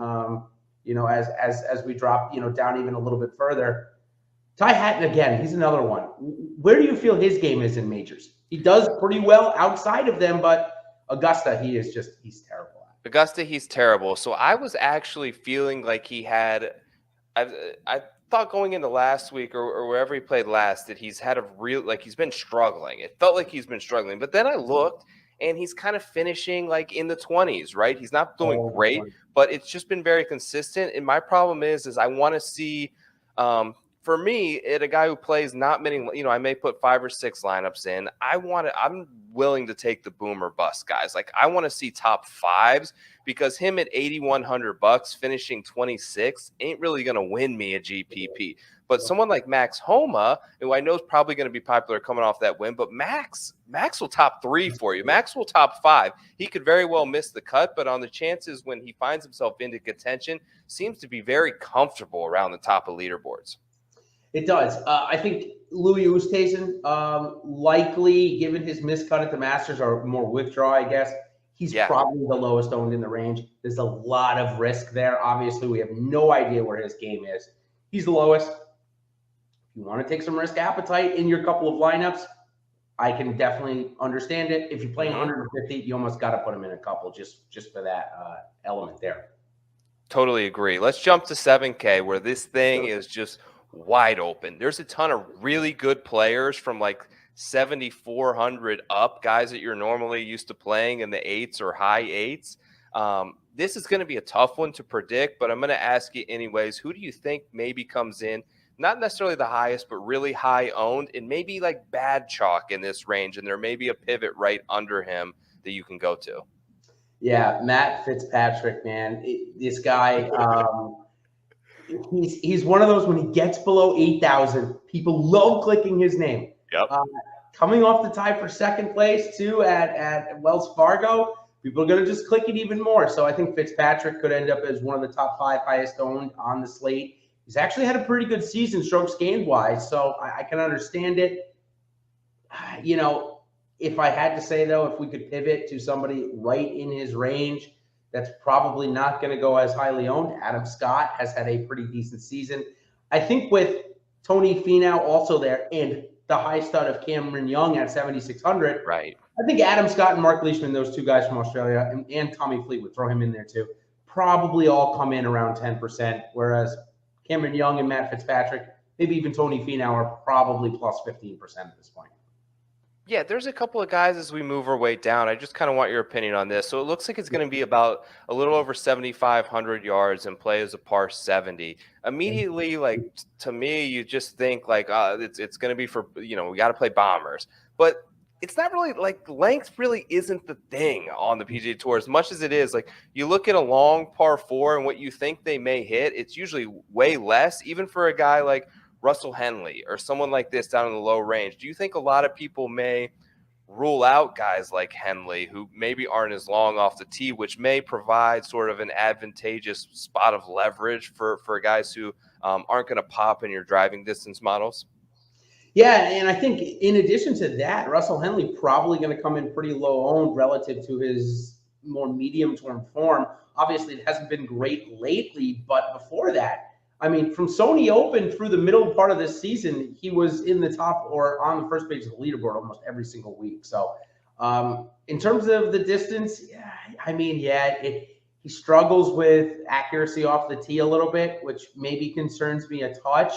As we drop, down even a little bit further. Ty Hatton, again, he's another one. Where do you feel his game is in majors? He does pretty well outside of them, but Augusta, he's terrible at. Augusta, he's terrible. So I was actually feeling like he had, I thought going into last week or wherever he played last that he's had he's been struggling. It felt like he's been struggling. But then I looked and he's kind of finishing like in the 20s, right? He's not doing great, but it's just been very consistent. And my problem is I want to see, for me, a guy who plays not many, I may put 5 or 6 lineups in. I'm willing to take the boom or bust guys. Like I want to see top 5s because him at $8,100 finishing 26th ain't really going to win me a GPP. But someone like Max Homa, who I know is probably going to be popular coming off that win, but Max will top 3 for you. Max will top 5. He could very well miss the cut, but on the chances when he finds himself into contention, seems to be very comfortable around the top of leaderboards. It does. I think Louis Oosthuizen, likely, given his miscut at the Masters or more withdraw, I guess, he's probably the lowest owned in the range. There's a lot of risk there. Obviously, we have no idea where his game is. He's the lowest. If you want to take some risk appetite in your couple of lineups, I can definitely understand it. If you're playing 150, you almost got to put him in a couple just for that element there. Totally agree. Let's jump to 7K where this thing is just wide open. There's a ton of really good players from like 7,400 up, guys that you're normally used to playing in the 8s or high 8s. This is going to be a tough one to predict, but I'm going to ask you anyways. Who do you think maybe comes in, not necessarily the highest, but really high owned and maybe like bad chalk in this range, and there may be a pivot right under him that you can go to? Yeah, Matt Fitzpatrick, man. This guy, he's one of those when he gets below 8,000, people love clicking his name. Yep. Coming off the tie for second place too at Wells Fargo, people are going to just click it even more. So I think Fitzpatrick could end up as one of the top 5 highest owned on the slate. He's actually had a pretty good season strokes gained wise, so I can understand it. If I had to say though, if we could pivot to somebody right in his range, that's probably not going to go as highly owned. Adam Scott has had a pretty decent season. I think with Tony Finau also there and the high stud of Cameron Young at 7,600. Right. I think Adam Scott and Mark Leishman, those two guys from Australia, and Tommy Fleetwood, throw him in there too, probably all come in around 10%, whereas Cameron Young and Matt Fitzpatrick, maybe even Tony Finau are probably plus 15% at this point. Yeah, there's a couple of guys as we move our way down. I just kind of want your opinion on this. So it looks like it's going to be about a little over 7,500 yards and play as a par 70. Immediately, like to me, you just think like it's going to be for, we got to play bombers. But it's not really like length really isn't the thing on the PGA Tour as much as it is. Like you look at a long par 4 and what you think they may hit, it's usually way less, even for a guy like Russell Henley or someone like this down in the low range. Do you think a lot of people may rule out guys like Henley who maybe aren't as long off the tee, which may provide sort of an advantageous spot of leverage for guys who aren't going to pop in your driving distance models? Yeah, and I think in addition to that, Russell Henley probably going to come in pretty low owned relative to his more medium-term form. Obviously, it hasn't been great lately, but before that, I mean, from Sony Open through the middle part of this season, he was in the top or on the first page of the leaderboard almost every single week. So in terms of the distance, he struggles with accuracy off the tee a little bit, which maybe concerns me a touch.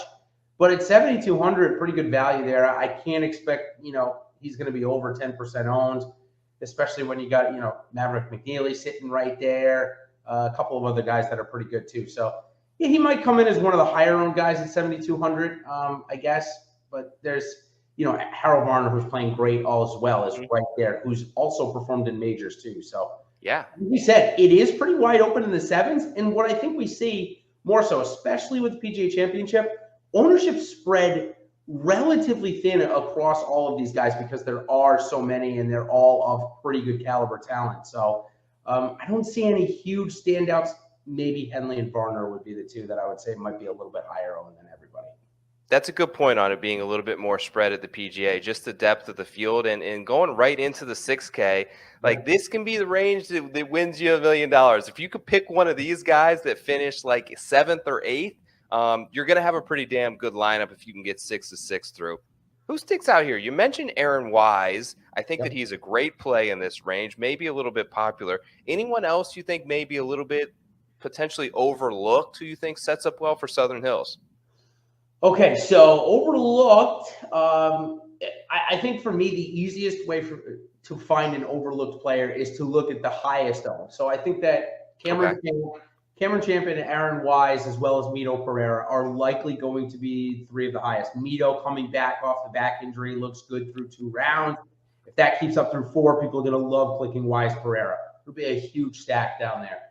But at 7,200, pretty good value there. I can't expect, he's going to be over 10% owned, especially when you got, Maverick McNeely sitting right there, a couple of other guys that are pretty good too. So, yeah, he might come in as one of the higher owned guys at 7,200, I guess. But there's, Harold Varner, who's playing great all as well, is right there, who's also performed in majors too. So, yeah, like we said, it is pretty wide open in the sevens. And what I think we see more so, especially with the PGA Championship, ownership spread relatively thin across all of these guys because there are so many and they're all of pretty good caliber talent. So I don't see any huge standouts. Maybe Henley and Varner would be the two that I would say might be a little bit higher owned than everybody. That's a good point on it being a little bit more spread at the PGA, just the depth of the field and going right into the 6K. Like this can be the range that wins you $1 million. If you could pick one of these guys that finish like 7th or 8th, you're going to have a pretty damn good lineup if you can get 6 to 6 through. Who sticks out here? You mentioned Aaron Wise. I think that he's a great play in this range, maybe a little bit popular. Anyone else you think maybe a little bit potentially overlooked who you think sets up well for Southern Hills? Okay, so overlooked. I think for me, the easiest way to find an overlooked player is to look at the highest owned. So I think that Cameron Champion, Aaron Wise, as well as Mito Pereira are likely going to be 3 of the highest. Mito coming back off the back injury looks good through 2 rounds. If that keeps up through 4, people are going to love clicking Wise Pereira. It'll be a huge stack down there.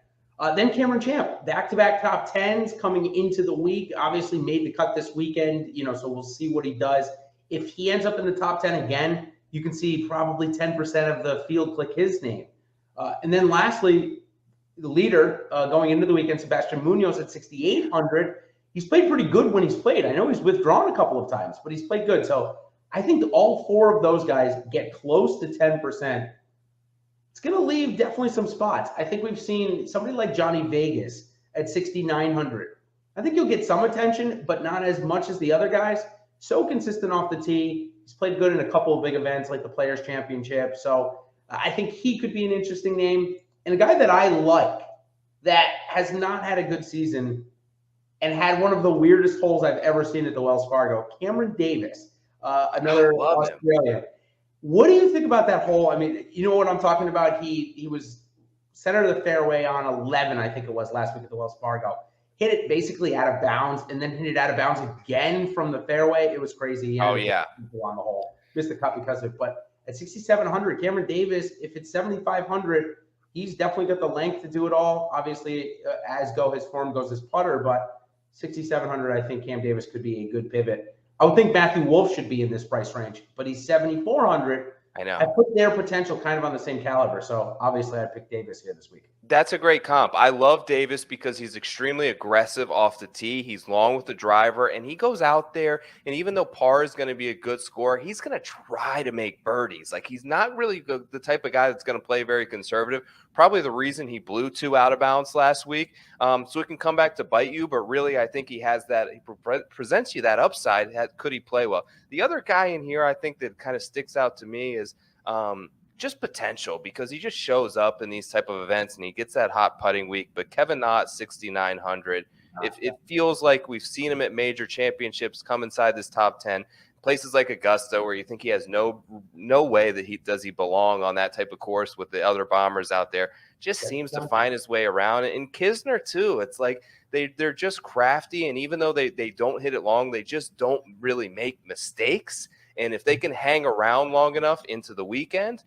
Then Cameron Champ, back-to-back top 10s coming into the week. Obviously made the cut this weekend, so we'll see what he does. If he ends up in the top 10 again, you can see probably 10% of the field click his name. And then lastly, the leader going into the weekend, Sebastian Munoz at 6,800. He's played pretty good when he's played. I know he's withdrawn a couple of times, but he's played good. So I think all 4 of those guys get close to 10%. It's going to leave definitely some spots. I think we've seen somebody like Johnny Vegas at 6,900. I think you'll get some attention, but not as much as the other guys. So consistent off the tee. He's played good in a couple of big events like the Players Championship. So I think he could be an interesting name. And a guy that I like that has not had a good season and had one of the weirdest holes I've ever seen at the Wells Fargo, Cameron Davis, another Australian. What do you think about that hole? I mean, you know what I'm talking about? He was center of the fairway on 11, I think it was, last week at the Wells Fargo. Hit it basically out of bounds and then hit it out of bounds again from the fairway. It was crazy. Oh, yeah. On the hole. Missed the cut because of it. But at 6,700, Cameron Davis, if it's 7,500, he's definitely got the length to do it all. Obviously, as his form goes his putter, but 6,700, I think Cam Davis could be a good pivot. I would think Matthew Wolff should be in this price range, but he's 7,400. I know. I put their potential kind of on the same caliber, so obviously I picked Davis here this week. That's a great comp. I love Davis because he's extremely aggressive off the tee. He's long with the driver, and he goes out there, and even though par is going to be a good score, he's going to try to make birdies. Like, he's not really the type of guy that's going to play very conservative. Probably the reason he blew 2 out of bounds last week. So it can come back to bite you, but really I think he has that. He presents you that upside. Could he play well? The other guy in here I think that kind of sticks out to me is just potential, because he just shows up in these type of events and he gets that hot putting week. But Kevin Knott, 6,900. It feels like we've seen him at major championships come inside this top 10, places like Augusta, where you think he has no way that he belong on that type of course with the other bombers out there, just seems to find his way around. And Kisner too. It's like they're just crafty, and even though they don't hit it long, they just don't really make mistakes. And if they can hang around long enough into the weekend,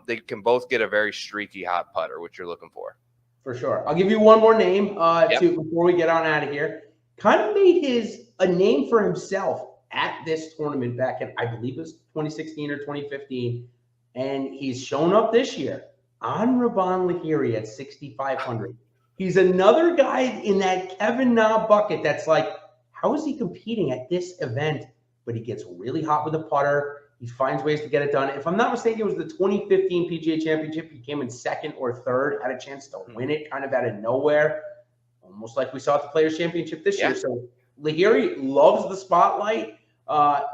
they can both get a very streaky hot putter, which you're looking for. For sure. I'll give you one more name before we get on out of here. Kind of made a name for himself at this tournament back in, I believe it was 2016 or 2015. And he's shown up this year on Raban Lahiri at 6,500. He's another guy in that Kevin Na bucket that's like, how is he competing at this event? But he gets really hot with the putter. He finds ways to get it done. If I'm not mistaken, it was the 2015 PGA Championship. He came in second or third, had a chance to win it kind of out of nowhere, almost like we saw at the Players Championship this year. So Lahiri loves the spotlight,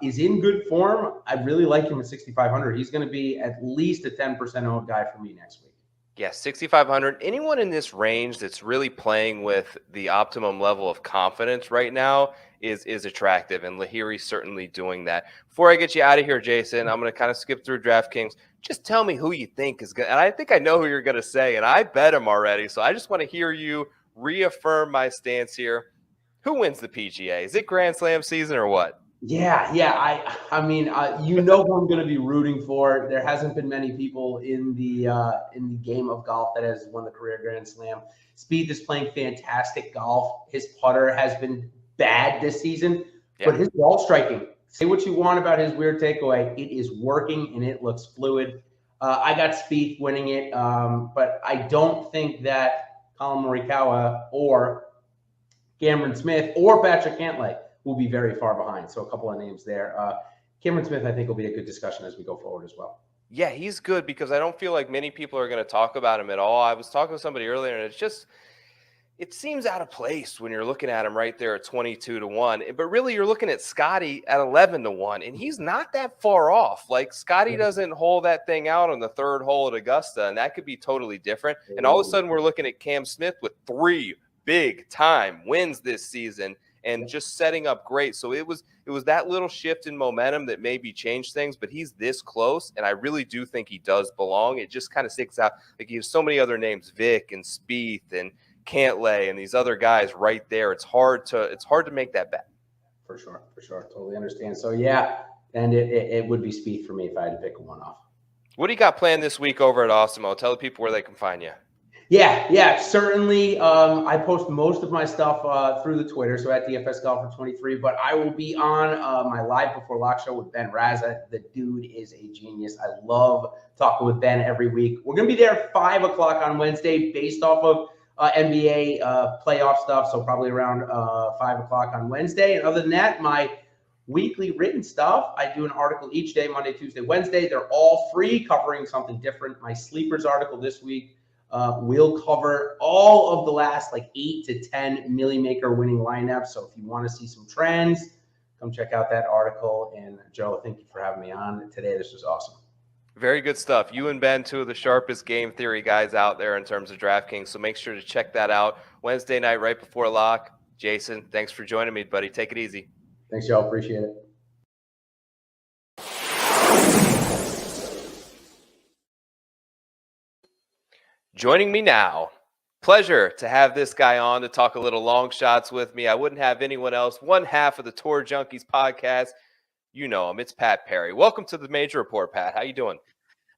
is in good form. I really like him at 6,500. He's going to be at least a 10% owned guy for me next week. Yeah, 6,500. Anyone in this range that's really playing with the optimum level of confidence right now is attractive, and Lahiri's certainly doing that. Before I get you out of here, Jason, I'm going to kind of skip through DraftKings. Just tell me who you think is going to – and I think I know who you're going to say, and I bet him already, so I just want to hear you reaffirm my stance here. Who wins the PGA? Is it Grand Slam season or what? Yeah. I mean, you know who I'm going to be rooting for. There hasn't been many people in the game of golf that has won the career Grand Slam. Spieth is playing fantastic golf. His putter has been bad this season, but his ball striking. Say what you want about his weird takeaway, it is working and it looks fluid. I got Spieth winning it, but I don't think that Colin Morikawa or Cameron Smith or Patrick Cantlay will be very far behind. So a couple of names there. Cameron Smith, I think, will be a good discussion as we go forward as well. Yeah, he's good because I don't feel like many people are going to talk about him at all. I was talking to somebody earlier, and it seems out of place when you're looking at him right there at 22-1. But really, you're looking at Scotty at 11-1, and he's not that far off. Like, Scotty doesn't hole that thing out on the third hole at Augusta, and that could be totally different. And all of a sudden, we're looking at Cam Smith with 3 big-time wins this season, and just setting up great. So it was that little shift in momentum that maybe changed things, but he's this close, and I really do think he does belong. It just kind of sticks out. Like, he has so many other names, Vic and Spieth and Cantlay and these other guys right there. It's hard to make that bet. For sure. Totally understand. So yeah, and it would be Spieth for me if I had to pick one off. What do you got planned this week over at Awesemo? Tell the people where they can find you. Yeah, certainly. I post most of my stuff through the Twitter, so at DFS Golfer 23. But I will be on my Live Before Lock show with Ben Raza. The dude is a genius. I love talking with Ben every week. We're gonna be there at 5 o'clock on Wednesday, based off of NBA playoff stuff. So probably around 5 o'clock on Wednesday. And other than that, my weekly written stuff, I do an article each day, Monday, Tuesday, Wednesday. They're all free, covering something different. My sleepers article this week will cover all of the last 8 to 10 Millie Maker winning lineups. So if you want to see some trends, come check out that article. And Joe, thank you for having me on today. This was awesome. Very good stuff. You and Ben, two of the sharpest game theory guys out there in terms of DraftKings. So make sure to check that out Wednesday night right before lock. Jason, thanks for joining me, buddy. Take it easy. Thanks, y'all. Appreciate it. Joining me now, pleasure to have this guy on to talk a little long shots with me. I wouldn't have anyone else. One half of the Tour Junkies podcast. You know him. It's Pat Perry. Welcome to the Major Report, Pat. How you doing?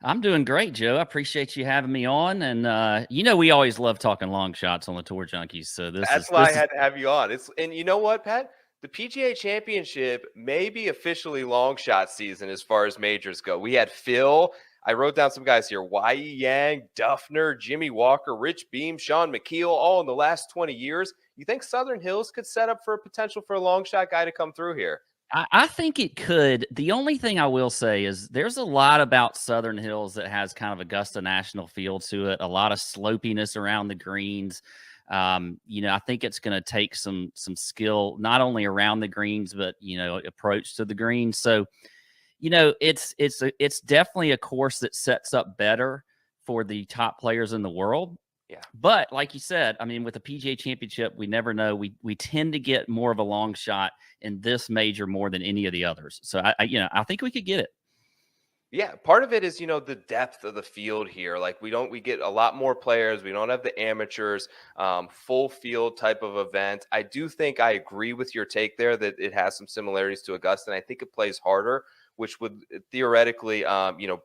I'm doing great, Joe. I appreciate you having me on. And, we always love talking long shots on the Tour Junkies. So that's why I had to have you on. And you know what, Pat? The PGA Championship may be officially long shot season as far as majors go. We had Phil. I wrote down some guys here. Y.E. Yang, Duffner, Jimmy Walker, Rich Beam, Sean McKeel, all in the last 20 years. You think Southern Hills could set up for a potential for a long shot guy to come through here? I think it could. The only thing I will say is there's a lot about Southern Hills that has kind of Augusta National feel to it, a lot of slopiness around the greens. I think it's going to take some skill, not only around the greens, but, approach to the greens. So, it's definitely a course that sets up better for the top players in the world. Yeah. But like you said, I mean, with the PGA Championship, we never know. We tend to get more of a long shot in this major more than any of the others. So I think we could get it. Yeah, part of it is, the depth of the field here. Like we get a lot more players. We don't have the amateurs, full field type of event. I do think I agree with your take there that it has some similarities to Augusta. And I think it plays harder, which would theoretically,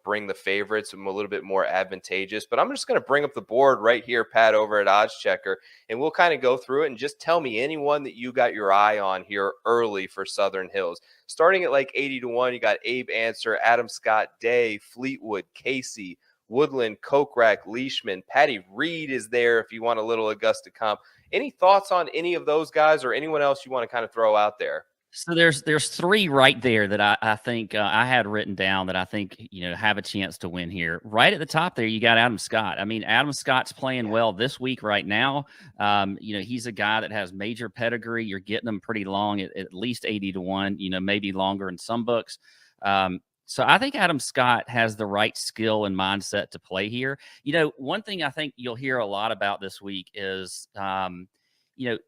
bring the favorites a little bit more advantageous. But I'm just going to bring up the board right here, Pat, over at Odds Checker, and we'll kind of go through it and just tell me anyone that you got your eye on here early for Southern Hills. Starting at like 80-1, you got Abe Answer, Adam Scott, Day, Fleetwood, Casey, Woodland, Kokrak, Leishman, Patty Reed is there if you want a little Augusta comp. Any thoughts on any of those guys or anyone else you want to kind of throw out there? So there's three right there that I think I had written down that I think have a chance to win here. Right at the top there, you got Adam Scott. I mean, Adam Scott's playing well this week right now. He's a guy that has major pedigree. You're getting him pretty long at least 80-1. Maybe longer in some books. So I think Adam Scott has the right skill and mindset to play here. One thing I think you'll hear a lot about this week is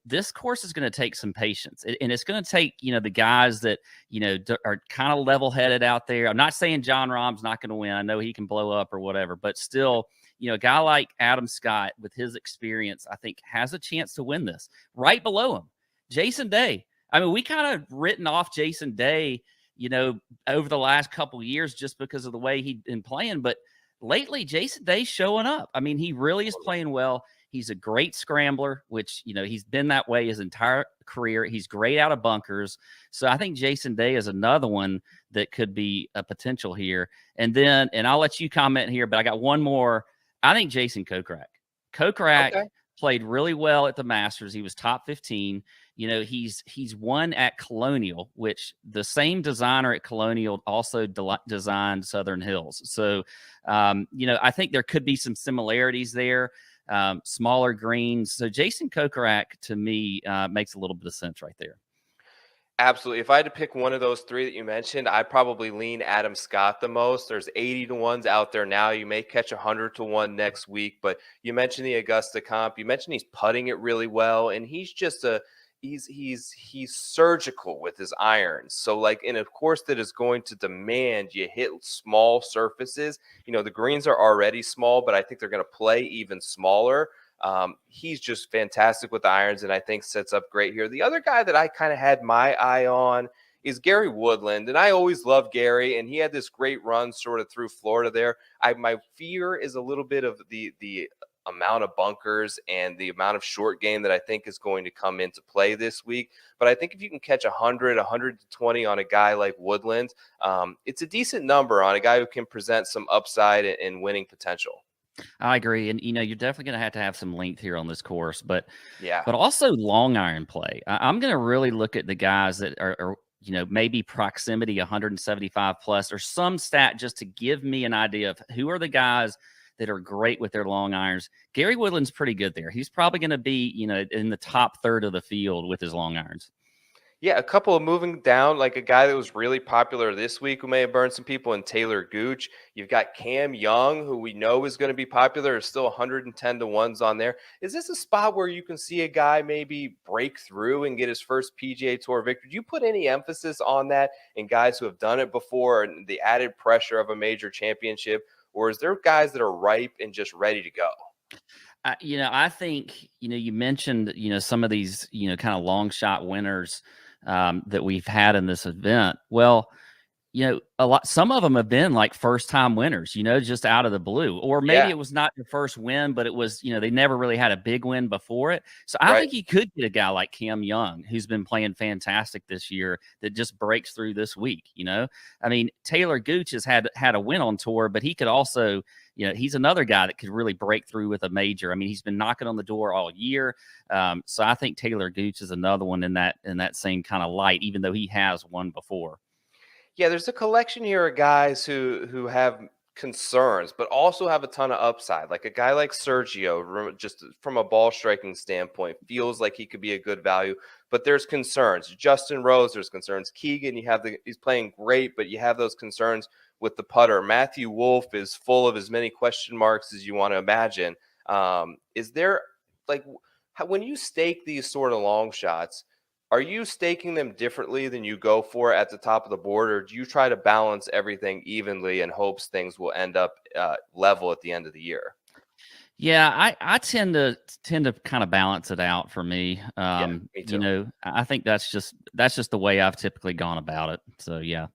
this course is going to take some patience, and it's going to take, the guys that, are kind of level headed out there. I'm not saying John Rahm's not going to win. I know he can blow up or whatever, but still, a guy like Adam Scott with his experience, I think has a chance to win this. Right below him, Jason Day. I mean, we kind of written off Jason Day, over the last couple of years just because of the way he'd been playing. But lately, Jason Day's showing up. I mean, he really is playing well. He's a great scrambler, which, he's been that way his entire career. He's great out of bunkers. So I think Jason Day is another one that could be a potential here. And I'll let you comment here, but I got one more. I think Jason Kokrak. Kokrak played really well at the Masters. He was top 15. He's won at Colonial, which the same designer at Colonial also designed Southern Hills. So, I think there could be some similarities there. Smaller greens. So Jason Kokrak to me makes a little bit of sense right there. Absolutely. If I had to pick one of those three that you mentioned, I'd probably lean Adam Scott the most. There's 80-1s out there now. You may catch 100-1 next week, but you mentioned the Augusta comp. You mentioned he's putting it really well, and he's just he's surgical with his irons. So like in a course that is going to demand you hit small surfaces, the greens are already small, but I think they're going to play even smaller. He's just fantastic with the irons, and I think sets up great here. The other guy that I kind of had my eye on is Gary Woodland, and I always loved Gary, and he had this great run sort of through Florida there. My fear is a little bit of the amount of bunkers and the amount of short game that I think is going to come into play this week. But I think if you can catch 100, 120 on a guy like Woodland, it's a decent number on a guy who can present some upside and winning potential. I agree. And, you're definitely going to have some length here on this course, but yeah, but also long iron play. I'm going to really look at the guys that are maybe proximity 175 plus or some stat just to give me an idea of who are the guys that are great with their long irons. Gary Woodland's pretty good there. He's probably going to be, in the top third of the field with his long irons. Yeah, a couple of moving down, like a guy that was really popular this week who may have burned some people, in Taylor Gooch. You've got Cam Young, who we know is going to be popular. There's still 110-1s on there. Is this a spot where you can see a guy maybe break through and get his first PGA Tour victory? Do you put any emphasis on that in guys who have done it before and the added pressure of a major championship? Or is there guys that are ripe and just ready to go? I think, you mentioned, some of these, kind of long shot winners that we've had in this event. Well, some of them have been like first time winners, just out of the blue, or maybe it was not the first win, but it was, they never really had a big win before it. So I think you could get a guy like Cam Young, who's been playing fantastic this year, that just breaks through this week. I mean, Taylor Gooch has had a win on tour, but he could also, he's another guy that could really break through with a major. I mean, he's been knocking on the door all year. So I think Taylor Gooch is another one in that same kind of light, even though he has won before. Yeah, there's a collection here of guys who have concerns, but also have a ton of upside. Like a guy like Sergio, just from a ball striking standpoint, feels like he could be a good value, but there's concerns. Justin Rose, there's concerns. Keegan, he's playing great, but you have those concerns with the putter. Matthew Wolff is full of as many question marks as you want to imagine. Is there like when you stake these sort of long shots, are you staking them differently than you go for at the top of the board, or do you try to balance everything evenly in hopes things will end up level at the end of the year? Yeah, I tend to kind of balance it out for me. Me too. You know, I think that's just the way I've typically gone about it. So yeah.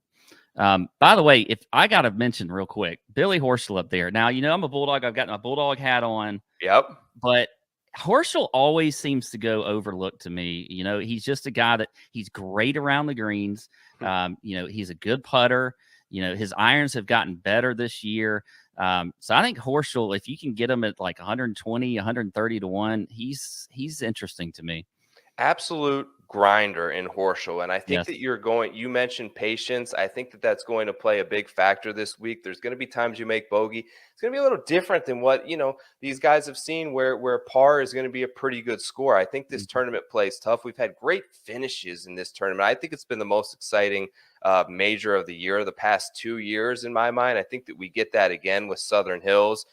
By the way, if I got to mention real quick, Billy Horschel up there. Now, you know, I'm a Bulldog. I've got my Bulldog hat on. Yep. But Horschel always seems to go overlooked to me. You know, he's just a guy that he's great around the greens. You know, he's a good putter. You know, his irons have gotten better this year. So I think Horschel, if you can get him at like 120, 130 to 1, he's interesting to me. Absolute grinder in Horschel. And I think Yes. that you mentioned patience. I think that that's going to play a big factor this week. There's going to be times you make bogey. It's going to be a little different than what, you know, these guys have seen where par is going to be a pretty good score. I think this tournament plays tough. We've had great finishes in this tournament. I think it's been the most exciting major of the year, the past 2 years in my mind. I think that we get that again with Southern Hills.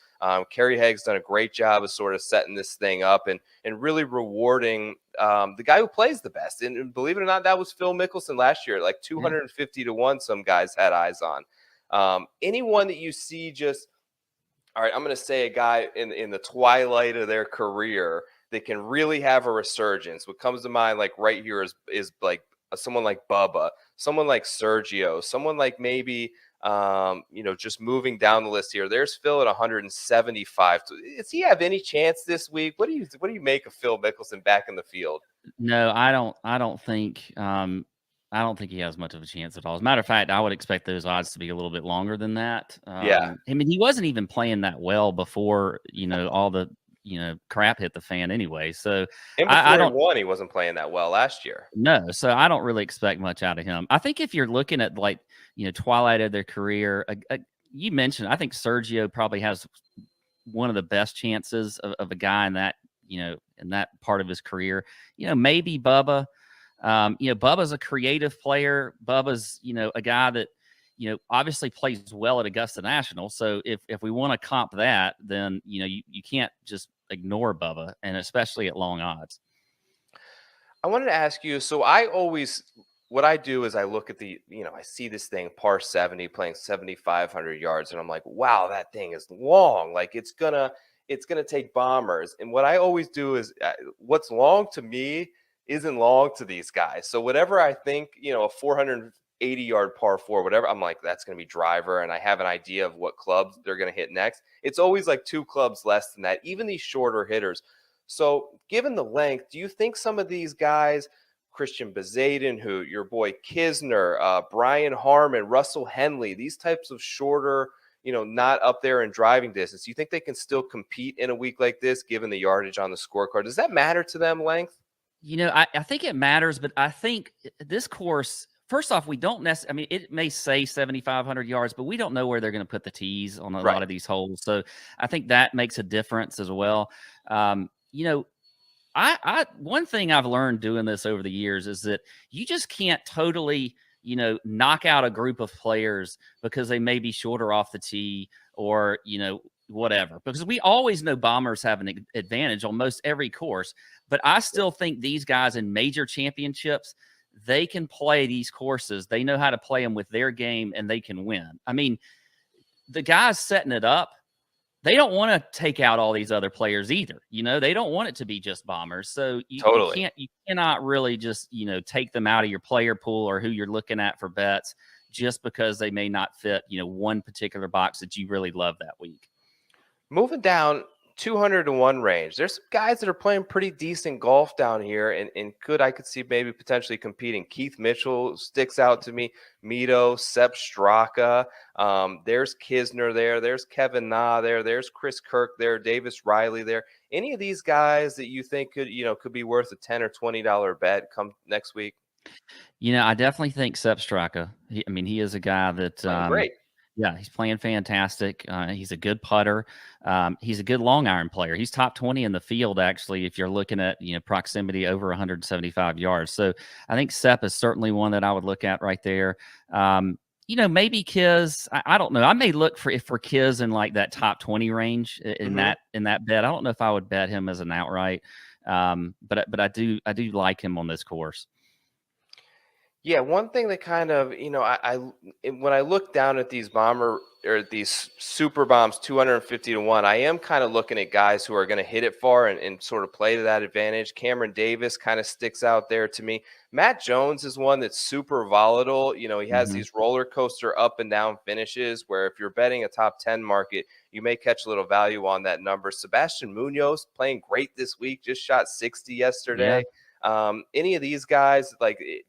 Kerry Hagg's done a great job of sort of setting this thing up and really rewarding the guy who plays the best. And believe it or not, that was Phil Mickelson last year, like 250 to 1. Some guys had eyes on. Anyone that you see just, all right, I'm going to say a guy in the twilight of their career that can really have a resurgence. What comes to mind, like right here, is like someone like Bubba, someone like Sergio, someone like maybe you know, just moving down the list here. There's Phil at 175. Does he have any chance this week? What do you make of Phil Mickelson back in the field? No, I don't think he has much of a chance at all. As a matter of fact, I would expect those odds to be a little bit longer than that. Yeah. I mean, he wasn't even playing that well before, you know, all the, you know, crap hit the fan anyway. So and before he wasn't playing that well last year. No, so I don't really expect much out of him. I think if you're looking at like, you know, twilight of their career, you mentioned, I think Sergio probably has one of the best chances of a guy in that, you know, in that part of his career. You know, maybe Bubba. You know, Bubba's a creative player. Bubba's, you know, a guy that, you know, obviously plays well at Augusta National. So if we want to comp that, then, you know, you can't just ignore Bubba, and especially at long odds. I wanted to ask you, so what I do is I look at I see this thing par 70 playing 7,500 yards, and I'm like, wow, that thing is long. Like it's gonna take bombers. And what I always do is what's long to me isn't long to these guys. So whatever I think, you know, a 480-yard par 4, whatever, I'm like, that's going to be driver, and I have an idea of what clubs they're going to hit next. It's always like 2 clubs less than that, even these shorter hitters. So given the length, do you think some of these guys, Christian Bezaden, who your boy Kisner, Brian Harmon, Russell Henley, these types of shorter, you know, not up there in driving distance, do you think they can still compete in a week like this, given the yardage on the scorecard? Does that matter to them, length? You know, I think it matters, but I think this course, first off, we don't necessarily, I mean, it may say 7,500 yards, but we don't know where they're going to put the tees on a lot of these holes. So I think that makes a difference as well. You know, one thing I've learned doing this over the years is that you just can't totally, you know, knock out a group of players because they may be shorter off the tee or, you know, whatever, because we always know bombers have an advantage on most every course. But I still think these guys in major championships, they can play these courses. They know how to play them with their game, and they can win. I mean, the guys setting it up, they don't want to take out all these other players either. You know, they don't want it to be just bombers. So you cannot really just, you know, take them out of your player pool or who you're looking at for bets just because they may not fit, you know, one particular box that you really love that week. Moving down 200 to 1 range, there's some guys that are playing pretty decent golf down here and I could see maybe potentially competing. Keith Mitchell sticks out to me. Mito, Sepp Straka, there's Kisner there, there's Kevin Na there, there's Chris Kirk there, Davis Riley there. Any of these guys that you think could be worth a $10 or $20 bet come next week? You know, I definitely think Sepp Straka. He is a guy that great. Yeah, he's playing fantastic. He's a good putter. He's a good long iron player. He's top 20 in the field, actually, if you're looking at, you know, proximity over 175 yards. So I think Sepp is certainly one that I would look at right there. You maybe Kiz. I don't know. I may look for Kiz in like that top 20 range in that bet. I don't know if I would bet him as an outright. But I do like him on this course. Yeah, one thing that kind of, when I look down at these these super bombs 250-1, I am kind of looking at guys who are going to hit it far and sort of play to that advantage. Cameron Davis kind of sticks out there to me. Matt Jones is one that's super volatile. He has these roller coaster up and down finishes where if you're betting a top 10 market, you may catch a little value on that number. Sebastian Munoz playing great this week, just shot 60 yesterday. Yeah. Any of these guys,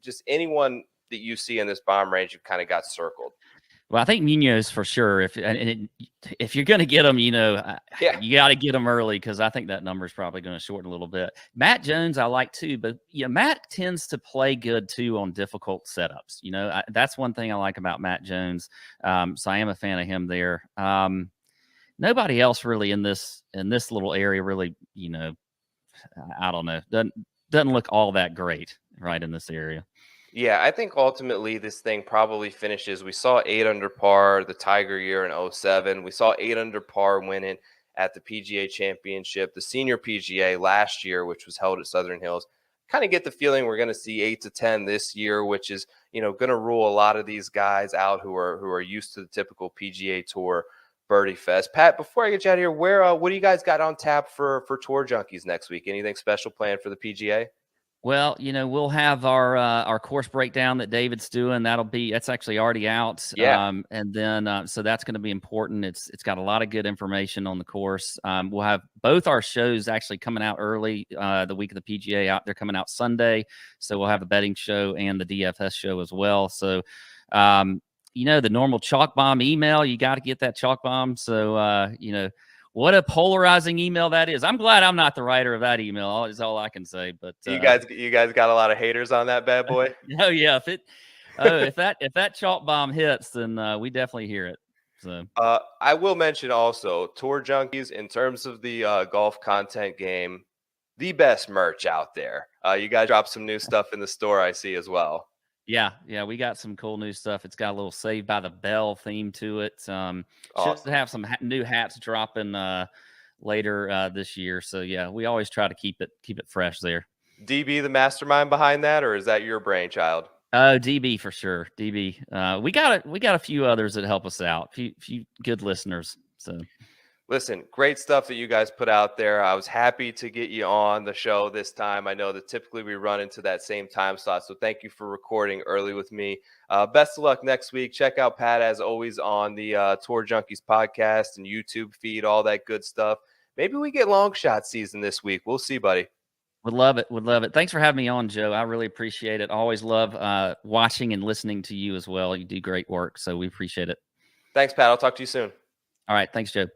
just anyone that you see in this bomb range, you've kind of got circled. Well, I think Munoz for sure. If you're going to get him, you got to get him early because I think that number is probably going to shorten a little bit. Matt Jones, I like too, but Matt tends to play good too on difficult setups. That's one thing I like about Matt Jones. So I am a fan of him there. Nobody else really in this little area really, I don't know. Doesn't look all that great right in this area. Yeah, I think ultimately this thing probably finishes. We saw 8 under par the Tiger year in 07. We saw 8 under par winning at the PGA Championship, the Senior PGA last year, which was held at Southern Hills. Kind of get the feeling we're going to see 8 to 10 this year, which is going to rule a lot of these guys out who are used to the typical PGA Tour birdie fest. Pat, before I get you out of here, what do you guys got on tap for Tour Junkies next week? Anything special planned for the PGA? Well, we'll have our course breakdown that David's doing. That's actually already out. Yeah. And then so that's going to be important. It's got a lot of good information on the course. We'll have both our shows actually coming out early the week of the PGA out. They're coming out Sunday. So we'll have a betting show and the DFS show as well. So the normal chalk bomb email, you got to get that chalk bomb. So what a polarizing email that is. I'm glad I'm not the writer of that email. Is all I can say. But you guys got a lot of haters on that bad boy. Oh yeah, if that chalk bomb hits, then we definitely hear it. So I will mention also Tour Junkies in terms of the golf content game, the best merch out there. You guys dropped some new stuff in the store, I see as well. Yeah, we got some cool new stuff. It's got a little Saved by the Bell theme to it. Awesome. Should have some new hats dropping later this year. So yeah, we always try to keep it fresh there. DB the mastermind behind that, or is that your brainchild? Oh, DB for sure. DB. We got a few others that help us out. Few good listeners. So. Listen, great stuff that you guys put out there. I was happy to get you on the show this time. I know that typically we run into that same time slot, so thank you for recording early with me. Best of luck next week. Check out Pat, as always, on the Tour Junkies podcast and YouTube feed, all that good stuff. Maybe we get long shot season this week. We'll see, buddy. Would love it. Thanks for having me on, Joe. I really appreciate it. Always love watching and listening to you as well. You do great work, so we appreciate it. Thanks, Pat. I'll talk to you soon. All right. Thanks, Joe.